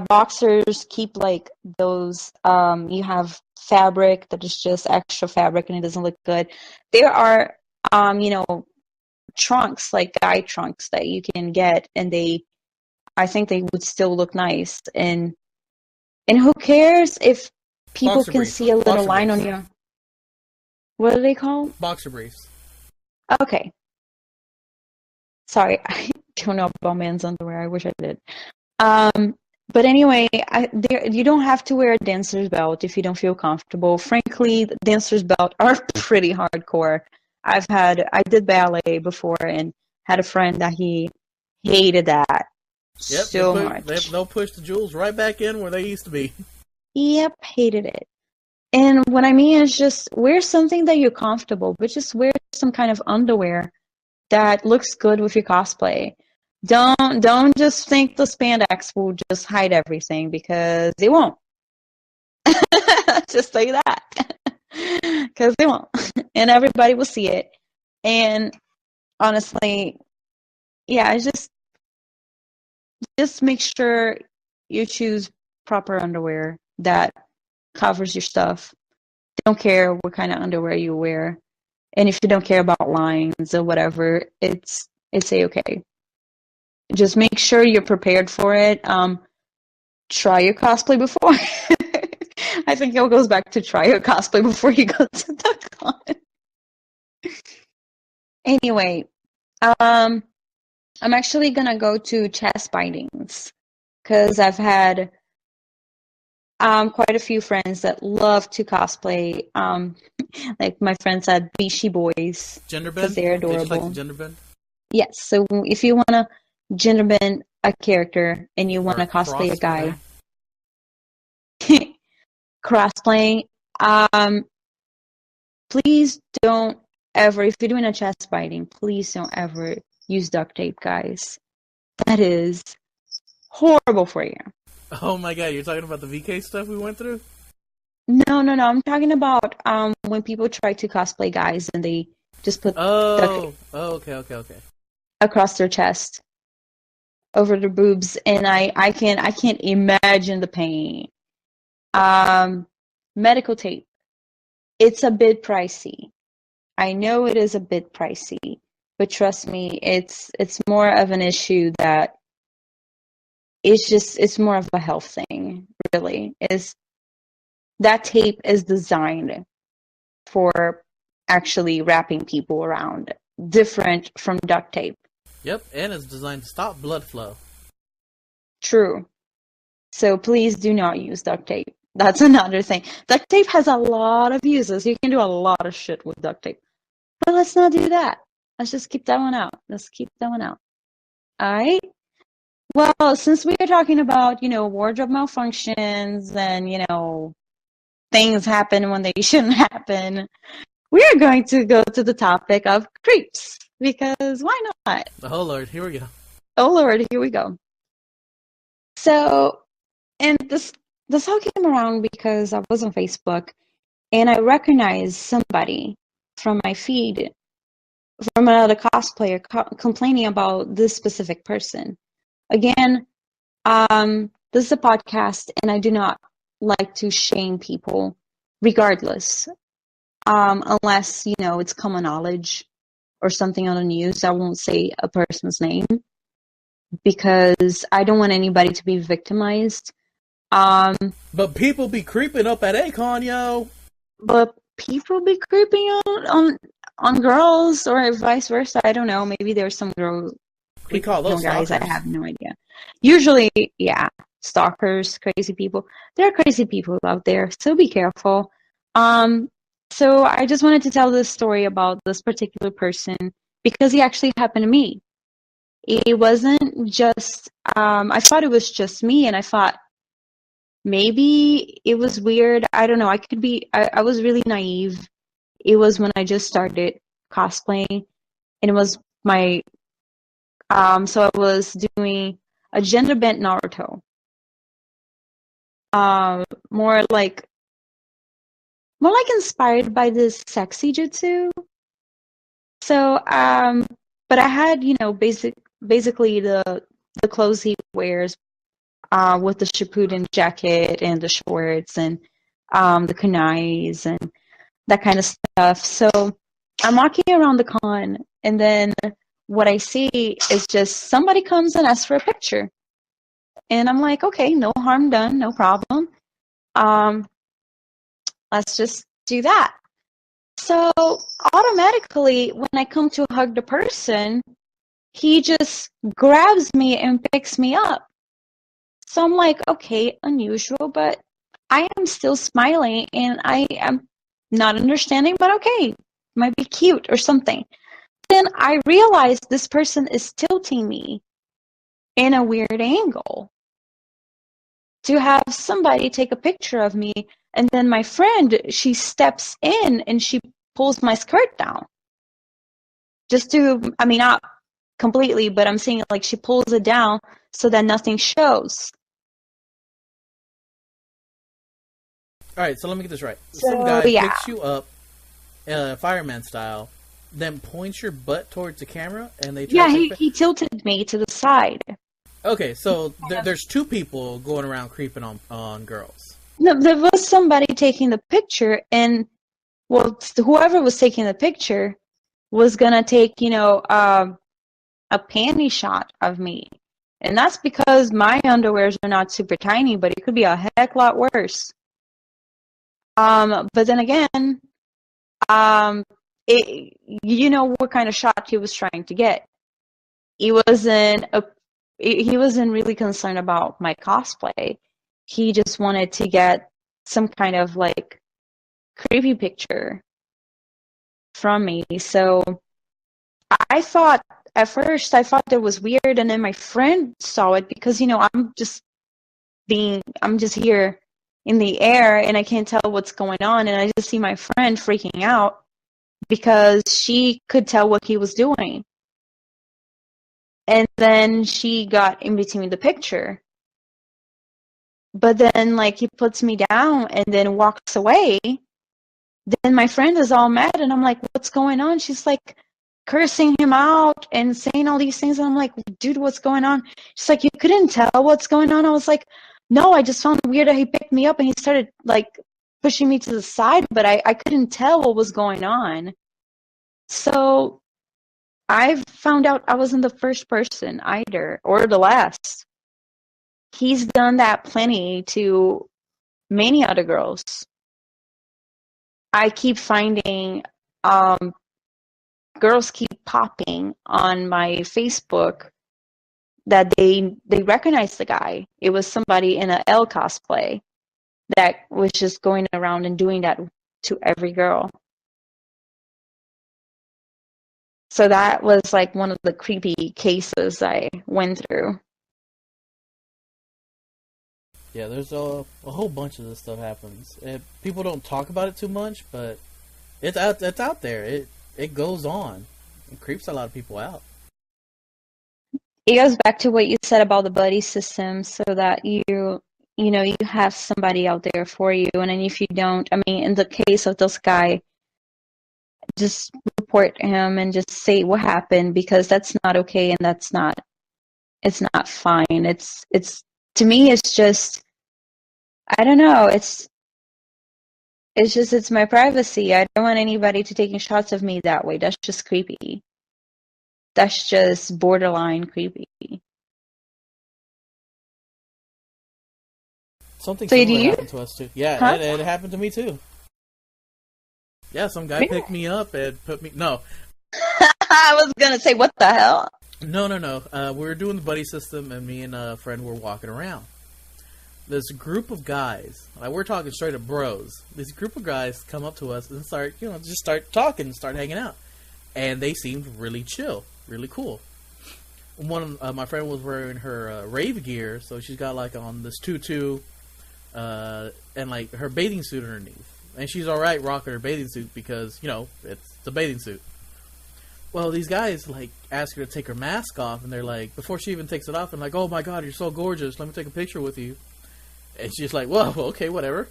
boxers keep, like, those, you have fabric that is just extra fabric and it doesn't look good. There are, trunks, like guy trunks that you can get, and I think they would still look nice. And who cares if people Boxer can briefs. see a little Boxer line briefs. on your, what are they called? Boxer briefs. Okay. Sorry, I don't know about men's underwear. I wish I did. But anyway, you don't have to wear a dancer's belt if you don't feel comfortable. Frankly, dancer's belt are pretty hardcore. I did ballet before and had a friend that he hated that so much. They'll push the jewels right back in where they used to be. Yep, hated it. And what I mean is just wear something that you're comfortable, but just wear some kind of underwear that looks good with your cosplay. Don't just think the spandex will just hide everything, because they won't. Just say that. Because they won't. And everybody will see it. And honestly, yeah, just make sure you choose proper underwear that covers your stuff. Don't care what kind of underwear you wear. And if you don't care about lines or whatever, it's a-okay. Just make sure you're prepared for it. Try your cosplay before. I think it goes back to try your cosplay before you go to the con. Anyway, I'm actually gonna go to chest bindings because I've had quite a few friends that love to cosplay. Like my friends said, Bishi boys. Gender bend? They're adorable. They just like the gender bend? Yes. So if you want to gender bend a character and you want to cosplay a guy, crossplaying, please don't ever, if you're doing a chest binding, please don't ever use duct tape, guys. That is horrible for you. Oh my god, you're talking about the VK stuff we went through? No, no, no. I'm talking about when people try to cosplay guys and they just put duct tape Okay. across their chest over their boobs, and I can't imagine the pain. Um, Medical tape. It's a bit pricey. I know it is a bit pricey, but trust me, it's more of an issue that it's more of a health thing, really. Is that tape is designed for actually wrapping people around, different from duct tape. Yep, and it's designed to stop blood flow. True. So please do not use duct tape. That's another thing. Duct tape has a lot of uses. You can do a lot of shit with duct tape. But let's not do that. Let's just keep that one out. Let's keep that one out. All right? Well, since we are talking about, wardrobe malfunctions and, things happen when they shouldn't happen, we are going to go to the topic of creeps. Because why not? Oh, Lord, here we go. Oh, Lord, here we go. So, and this all came around because I was on Facebook and I recognized somebody from my feed from another cosplayer complaining about this specific person. Again, this is a podcast and I do not like to shame people regardless. Unless, it's common knowledge or something on the news. I won't say a person's name because I don't want anybody to be victimized. But people be creeping up at a-kon, yo. But people be creeping on girls or vice versa. I don't know. Maybe there's some girls. We call those guys. stalkers. I have no idea. Usually, yeah, stalkers, crazy people. There are crazy people out there, so be careful. So I just wanted to tell this story about this particular person because he actually happened to me. It wasn't just. I thought it was just me, and I thought maybe it was weird. I don't know. I could be. I was really naive. It was when I just started cosplaying, and it was my. So I was doing a gender bent Naruto. More like inspired by this sexy jutsu. So, but I had, basically the clothes he wears, with the Shippuden jacket and the shorts and the kunais and that kind of stuff. So I'm walking around the con, and then what I see is just somebody comes and asks for a picture. And I'm like, okay, no harm done, no problem. Let's just do that. So automatically, when I come to hug the person, he just grabs me and picks me up. So I'm like, okay, unusual, but I am still smiling and I am not understanding, but okay, might be cute or something. Then I realize this person is tilting me in a weird angle to have somebody take a picture of me. And then my friend, she steps in and she pulls my skirt down. Not completely, but I'm saying like she pulls it down so that nothing shows. All right, so let me get this right. Some guy picks you up, fireman style, then points your butt towards the camera, and they try he tilted me to the side. Okay, so there's two people going around creeping on girls. No, there was somebody taking the picture, and whoever was taking the picture was gonna take, a panty shot of me, and that's because my underwears are not super tiny, but it could be a heck lot worse. But then again, what kind of shot he was trying to get. He wasn't really concerned about my cosplay. He just wanted to get some kind of like creepy picture from me. So I thought at first that was weird, and then my friend saw it because I'm just here in the air and I can't tell what's going on, and I just see my friend freaking out because she could tell what he was doing. And then she got in between the picture. But then, like, he puts me down and then walks away. Then my friend is all mad, and I'm like, what's going on? She's like cursing him out and saying all these things. And I'm like, dude, what's going on? She's like, you couldn't tell what's going on? I was like, no, I just found it weird that he picked me up and he started, like, pushing me to the side, but I couldn't tell what was going on. So I found out I wasn't the first person either, or the last. He's done that plenty to many other girls. I keep finding girls keep popping on my Facebook that they recognize the guy. It was somebody in a L cosplay that was just going around and doing that to every girl. So that was like one of the creepy cases I went through. Yeah, there's a whole bunch of this stuff happens. People don't talk about it too much, but it's out there. It goes on. It creeps a lot of people out. It goes back to what you said about the buddy system, so that you have somebody out there for you. And then if you don't, I mean, in the case of this guy, just report him and just say what happened, because that's not okay, and it's not fine. It's to me, it's just, I don't know, it's my privacy. I don't want anybody to taking shots of me that way. That's just creepy. That's just borderline creepy. Something similar happened to us too. Yeah, huh? it happened to me too. Yeah, some guy picked me up and put me... No. I was going to say, what the hell? No. We were doing the buddy system, and me and a friend were walking around. This group of guys, like, we're talking straight up bros. This group of guys come up to us and start talking, start hanging out. And they seemed really chill, really cool. My friend was wearing her rave gear, so she's got, like, on this tutu and, like, her bathing suit underneath. And she's alright rocking her bathing suit because, it's the bathing suit. Well, these guys, like, ask her to take her mask off, and they're like, before she even takes it off, and like, oh my god, you're so gorgeous, let me take a picture with you. And she's like, whoa, okay, whatever.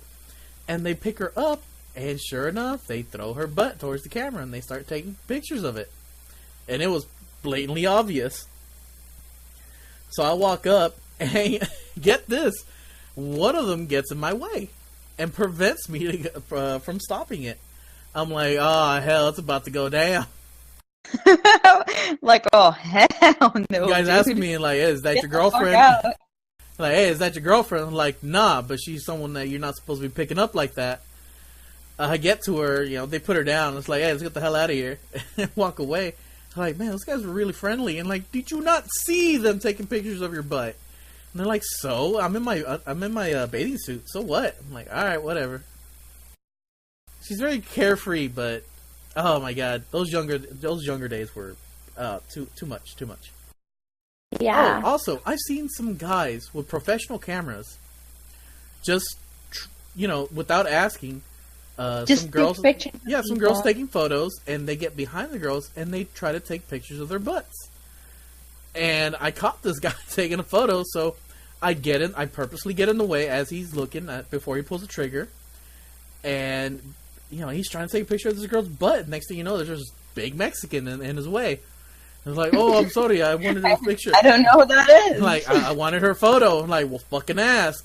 And they pick her up, and sure enough, they throw her butt towards the camera, and they start taking pictures of it. And it was blatantly obvious. So I walk up, and get this, one of them gets in my way and prevents me from stopping it. I'm like, oh, hell, it's about to go down. Like, oh, hell no. You guys ask me, like, hey, is that your girlfriend? Like, hey, is that your girlfriend? I'm like, nah, but she's someone that you're not supposed to be picking up like that. I get to her, they put her down. It's like, hey, let's get the hell out of here. And walk away. I'm like, man, those guys were really friendly. And like, did you not see them taking pictures of your butt? And they're like, so? I'm in my bathing suit. So what? I'm like, all right, whatever. She's very carefree, but oh my god, those younger days were too much. Yeah. Oh, also, I've seen some guys with professional cameras, just without asking. Just some girls, some girls taking photos, and they get behind the girls and they try to take pictures of their butts. And I caught this guy taking a photo, so I purposely get in the way as he's looking before he pulls the trigger. And, he's trying to take a picture of this girl's butt. Next thing you know, there's this big Mexican in his way. I was like, oh, I'm sorry, I wanted a picture. I don't know who that is. Like, I wanted her photo. I'm like, well, fucking ask.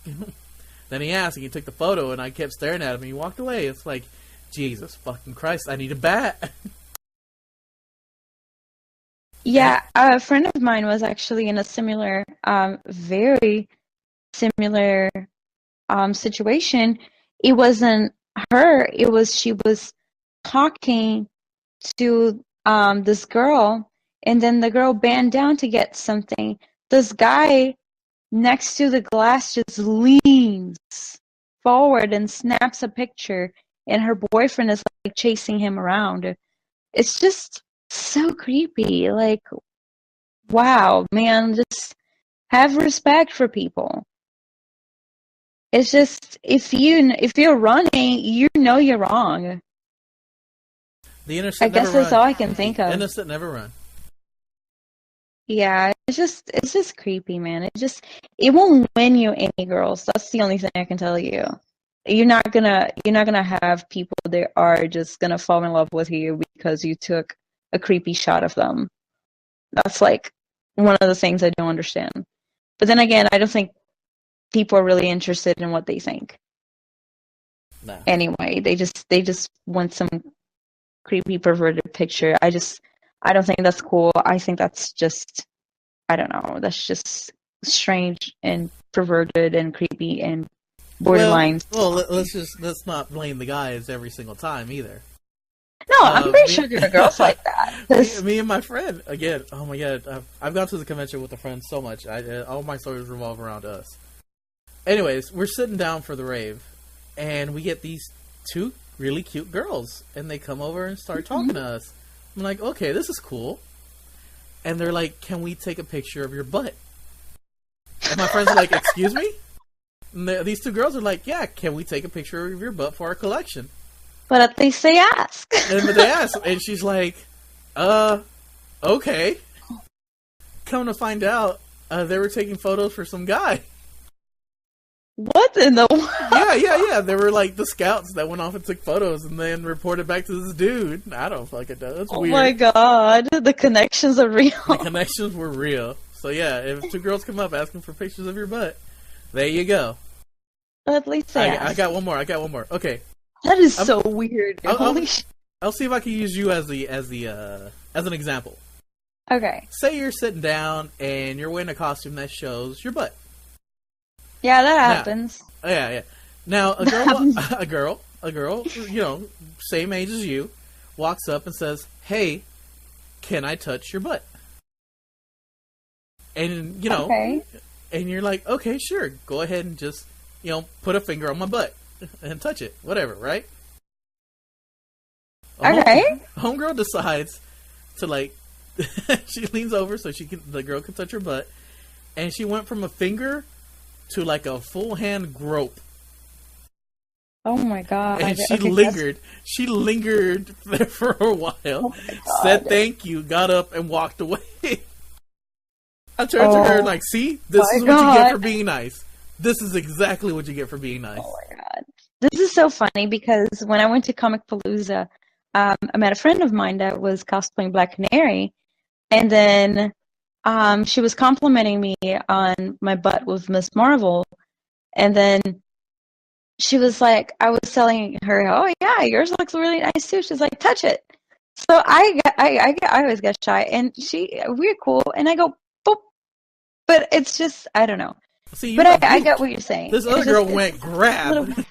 Then he asked, and he took the photo, and I kept staring at him, and he walked away. It's like, Jesus fucking Christ, I need a bat. Yeah, a friend of mine was actually in a similar, very similar situation. It wasn't her, she was talking to this girl, and then the girl bent down to get something. This guy next to the glass just leans forward and snaps a picture, and her boyfriend is like chasing him around. It's just so creepy. Like, wow, man, just have respect for people. It's just, if you're running, you're wrong. The innocent I guess never that's run. all I can think of. Innocent never run. Yeah, it's just creepy, man. It won't win you any girls. That's the only thing I can tell you. You're not gonna have people that are just gonna fall in love with you because you took a creepy shot of them. That's like one of the things I don't understand. But then again, I don't think people are really interested in what they think. No. Anyway, they just want some creepy perverted picture. I don't think that's cool. I think that's just I don't know. That's just strange and perverted and creepy and borderline. Well, let's not blame the guys every single time either. No, I'm pretty sure there are girls like that. Me and my friend again. Oh my god, I've gone to the convention with a friend so much. All my stories revolve around us. Anyways, we're sitting down for the rave, and we get these two really cute girls, and they come over and start talking to us. I'm like, okay, this is cool. And they're like, can we take a picture of your butt? And my friends are like, excuse me? And these two girls are like, yeah, can we take a picture of your butt for our collection? But at least they ask. But they ask, and she's like, okay. Come to find out, they were taking photos for some guy. What in the world? Yeah. They were like the scouts that went off and took photos and then reported back to this dude. I don't fucking know. That's weird. Oh my god. The connections are real. The connections were real. So yeah, if two girls come up asking for pictures of your butt, there you go. At least they ask. I got one more. Okay. That is so weird. I'll see if I can use you as an example. Okay. Say you're sitting down and you're wearing a costume that shows your butt. Yeah, that happens. Yeah. Now a girl, you know, same age as you, walks up and says, "Hey, can I touch your butt?" And you know, and you're like, "Okay, sure, go ahead and just, you know, put a finger on my butt and touch it, whatever, right?" Okay. Homegirl decides to like, she leans over so the girl can touch her butt, and she went from a finger to like a full hand grope. Oh my god! And she lingered there for a while. Said thank you, got up and walked away. I turned to her like, "See, this is what you get for being nice. This is exactly what you get for being nice." Oh my god! This is so funny because when I went to Comic Palooza, I met a friend of mine that was cosplaying Black Canary, and then she was complimenting me on my butt with Miss Marvel, and then she was like, I was telling her, "Oh yeah, yours looks really nice too." She's like, "Touch it." So I always get shy, and we're cool, and I go, boop, but it's just I don't know. See, but I get what you're saying. This other girl went grab.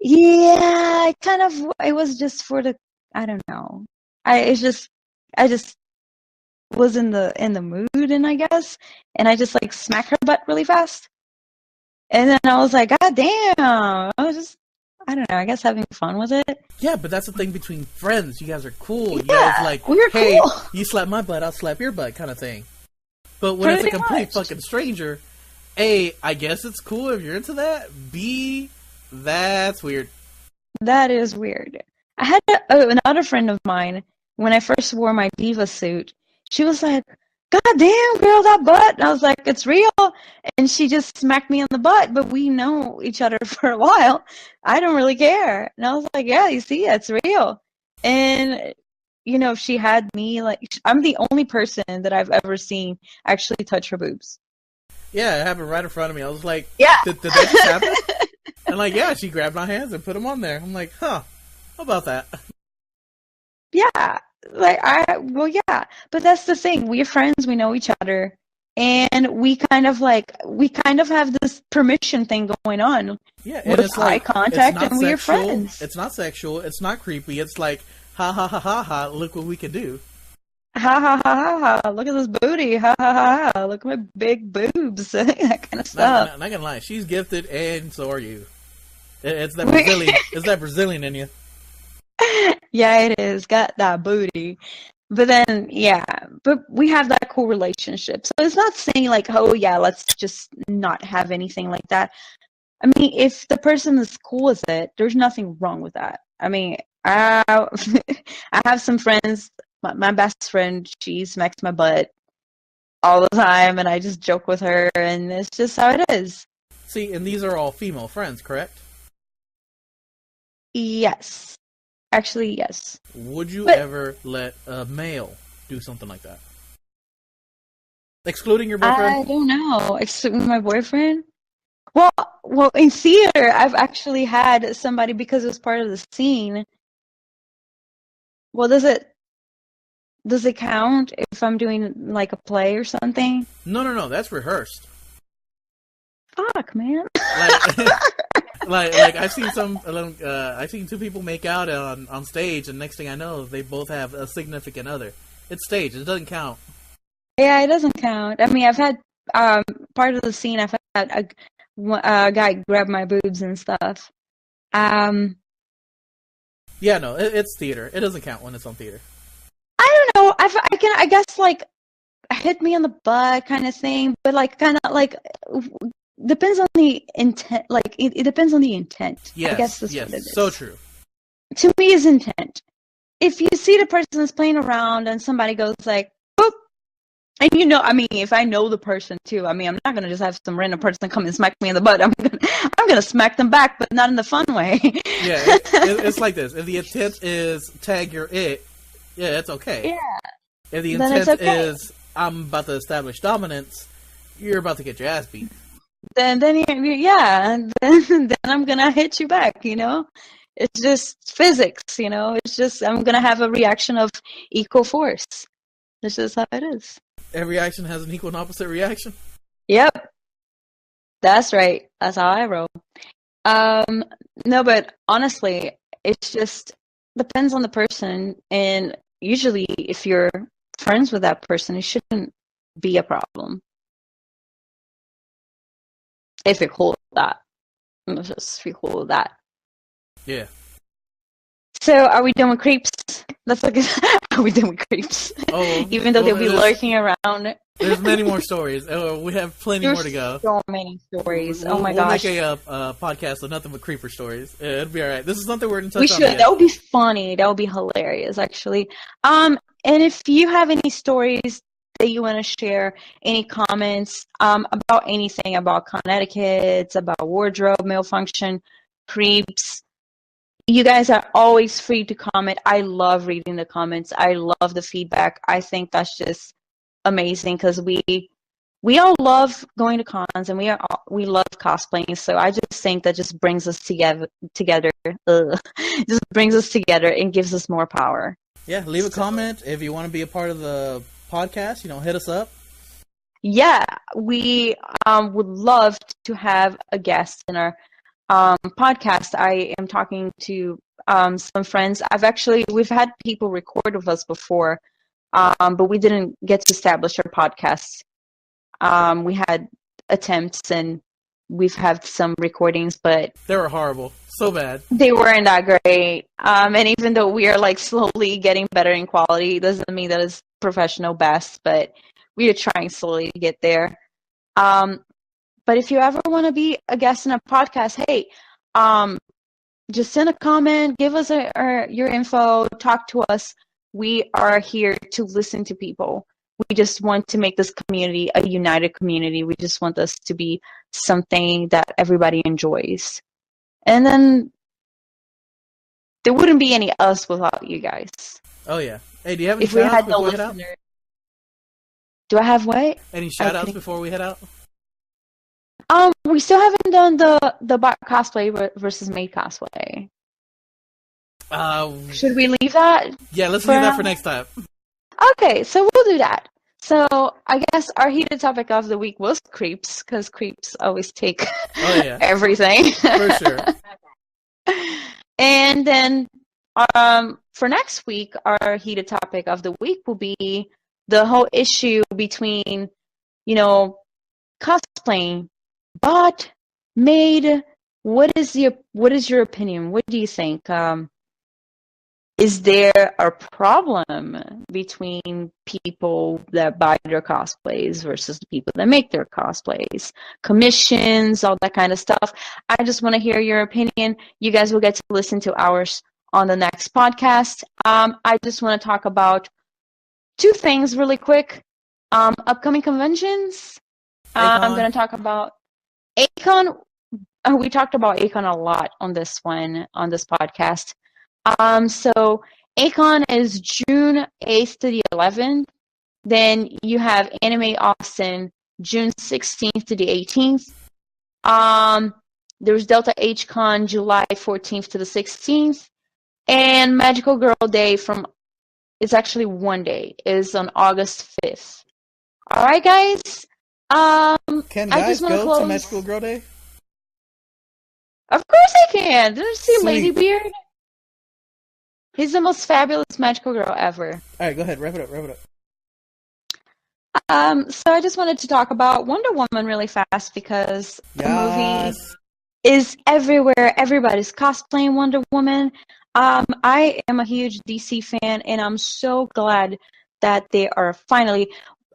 Yeah, it was just for the I don't know. I just was in the mood, and I guess, and I just like smacked her butt really fast, and then I was like, God damn! I was just, I don't know, I guess having fun with it. Yeah, but that's the thing between friends. You guys are cool. You guys like, we're hey, cool. You slap my butt, I'll slap your butt, kind of thing. But when it's a complete fucking stranger, A, I guess it's cool if you're into that. B, that's weird. That is weird. I had another friend of mine when I first wore my diva suit. She was like, "God damn, girl, that butt!" And I was like, "It's real." And she just smacked me on the butt, but we know each other for a while. I don't really care. And I was like, "Yeah, you see, it's real." And, you know, she had me, like, I'm the only person that I've ever seen actually touch her boobs. Yeah, it happened right in front of me. I was like, yeah. Did that just happen? And like, yeah, she grabbed my hands and put them on there. I'm like, huh, how about that? Yeah. Yeah, but that's the thing. We're friends. We know each other, and we kind of have this permission thing going on. Yeah, with it's eye contact, and we're sexual. friends. It's not sexual. It's not creepy. It's like, ha ha ha ha ha. Look what we can do. Ha ha ha ha ha! Look at this booty! Ha ha ha ha! Look at my big boobs! That kind of stuff. Not gonna lie, she's gifted, and so are you. It's that Brazilian. It's that Brazilian in you. Yeah, it is. Got that booty. But then, yeah, but we have that cool relationship. So it's not saying like, oh yeah, let's just not have anything like that. I mean, if the person is cool with it, there's nothing wrong with that. I mean, I have some friends. My best friend, she smacks my butt all the time, and I just joke with her, and it's just how it is. See, and these are all female friends, correct? Yes. Actually, yes. Would you ever let a male do something like that? Excluding your boyfriend? I don't know. Excluding my boyfriend? Well, in theater, I've actually had somebody, because it was part of the scene. Well, does it count if I'm doing like a play or something? No. That's rehearsed. Fuck, man. Like I've seen two people make out on stage, and next thing I know, they both have a significant other. It's staged. It doesn't count. Yeah, it doesn't count. I mean, I've had part of the scene. I've had a guy grab my boobs and stuff. Yeah, no, it's theater. It doesn't count when it's on theater. I don't know. I guess like hit me on the butt kind of thing, but like kind of like depends on the intent. Like it depends on the intent. Yes, I guess that's yes, what it is. So true. To me, is intent. If you see the person is playing around and somebody goes like, boop, and you know, I mean, if I know the person too, I mean, I'm not gonna just have some random person come and smack me in the butt. I'm gonna smack them back, but not in the fun way. Yeah, it's like this. If the intent is tag your it, yeah, it's okay. Yeah. If the intent is I'm about to establish dominance, you're about to get your ass beat. Then yeah, and then I'm gonna hit you back. You know, it's just physics. You know, it's just I'm gonna have a reaction of equal force. This is how it is. Every action has an equal and opposite reaction. Yep, that's right. That's how I roll. No, but honestly, it's just depends on the person, and usually, if you're friends with that person, it shouldn't be a problem. If you're cool with that, if you're cool with that. Yeah. So, are we done with creeps? Let's look at. Are we done with creeps? Oh, even though they'll be lurking around. There's many more stories. We have plenty more to go. So many stories. Oh my gosh. gosh. We'll make a podcast of nothing but creeper stories. It'll be all right. This is something we're going to touch on. We should. That would be funny. That would be hilarious, actually. And if you have any stories that you want to share, any comments about anything, about con etiquette, about wardrobe malfunction, creeps, you guys are always free to comment. I love reading the comments. I love the feedback. I think that's just amazing because we all love going to cons and we love cosplaying. So I just think that just brings us together. Just brings us together and gives us more power. Yeah, leave a comment if you want to be a part of the podcast. Hit us up. Yeah, we would love to have a guest in our podcast. I am talking to some friends. We've had people record with us before, but we didn't get to establish our podcast. We had attempts and we've had some recordings, but they were horrible. So bad. They weren't that great. And even though we are like slowly getting better in quality, doesn't mean that it's professional best, but we are trying slowly to get there. But if you ever want to be a guest in a podcast, hey, just send a comment, give us your info, talk to us. We are here to listen to people. We just want to make this community a united community. We just want this to be something that everybody enjoys. And then there wouldn't be any us without you guys. Oh, yeah. Hey, do you have any shout-outs before we head out? Do I have what? Any shout-outs before we head out? We still haven't done the bot cosplay versus maid cosplay. Should we leave that? Yeah, let's leave that for next time. Okay, so we'll do that. So I guess our heated topic of the week was creeps, because creeps always take everything. For sure. And then for next week, our heated topic of the week will be the whole issue between, cosplaying, bot, maid. What is your opinion? What do you think? Is there a problem between people that buy their cosplays versus the people that make their cosplays? Commissions, all that kind of stuff. I just want to hear your opinion. You guys will get to listen to ours on the next podcast. I just want to talk about two things really quick. Upcoming conventions. a-kon. I'm going to talk about a-kon. We talked about a-kon a lot on this podcast. So a-kon is June 8th to the 11th. Then you have Anime Austin, June 16th to the 18th. There's Delta H-Con, July 14th to the 16th. And Magical Girl Day it's actually one day, is on August 5th. All right, guys. Can guys go to Magical Girl Day? Of course I can. Did you see Sweet. Ladybeard? He's the most fabulous magical girl ever. All right, go ahead. Wrap it up. So I just wanted to talk about Wonder Woman really fast because the movie is everywhere. Everybody's cosplaying Wonder Woman. I am a huge DC fan, and I'm so glad that they are finally.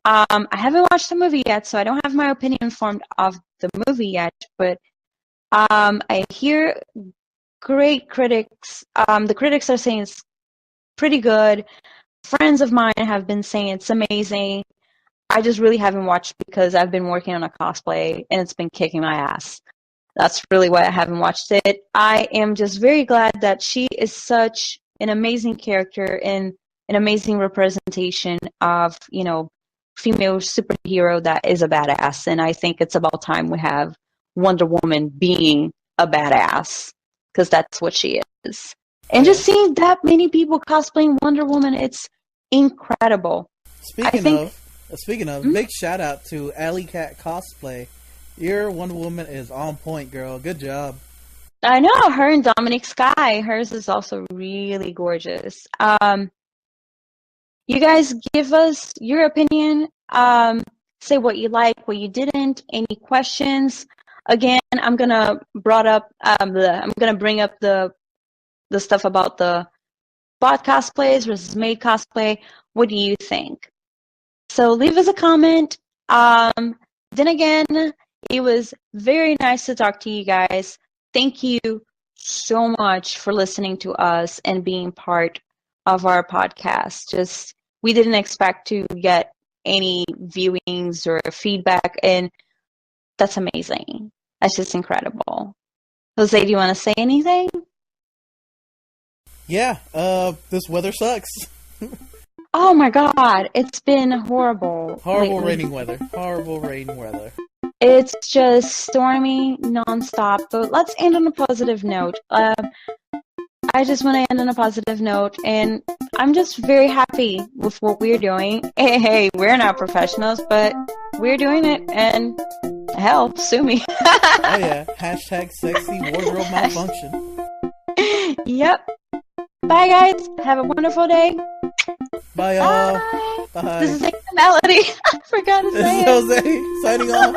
I haven't watched the movie yet, so I don't have my opinion formed of the movie yet. But I hear great critics. The critics are saying it's pretty good. Friends of mine have been saying it's amazing. I just really haven't watched because I've been working on a cosplay and it's been kicking my ass. That's really why I haven't watched it. I am just very glad that she is such an amazing character and an amazing representation of, female superhero that is a badass. And I think it's about time we have Wonder Woman being a badass because that's what she is. And just seeing that many people cosplaying Wonder Woman, it's incredible. Speaking of, big shout out to Alley Cat Cosplay. Your Wonder Woman is on point, girl. Good job. I know, her and Dominic Sky. Hers is also really gorgeous. You guys give us your opinion. Say what you like, what you didn't. Any questions? Again, I'm gonna bring up the stuff about the bot cosplays versus maid cosplay. What do you think? So leave us a comment. Then again, it was very nice to talk to you guys. Thank you so much for listening to us and being part of our podcast. We didn't expect to get any viewings or feedback, and that's amazing. That's just incredible. Jose, do you want to say anything? Yeah, this weather sucks. Oh my god, it's been horrible. Horrible rain weather. It's just stormy nonstop, but let's end on a positive note. I just want to end on a positive note, and I'm just very happy with what we're doing. Hey, we're not professionals, but we're doing it, and hell, sue me. Oh yeah, #sexy wardrobe malfunction. Yep. Bye guys, have a wonderful day. Bye y'all. Bye. This is Melody. I forgot to say This is Jose signing off.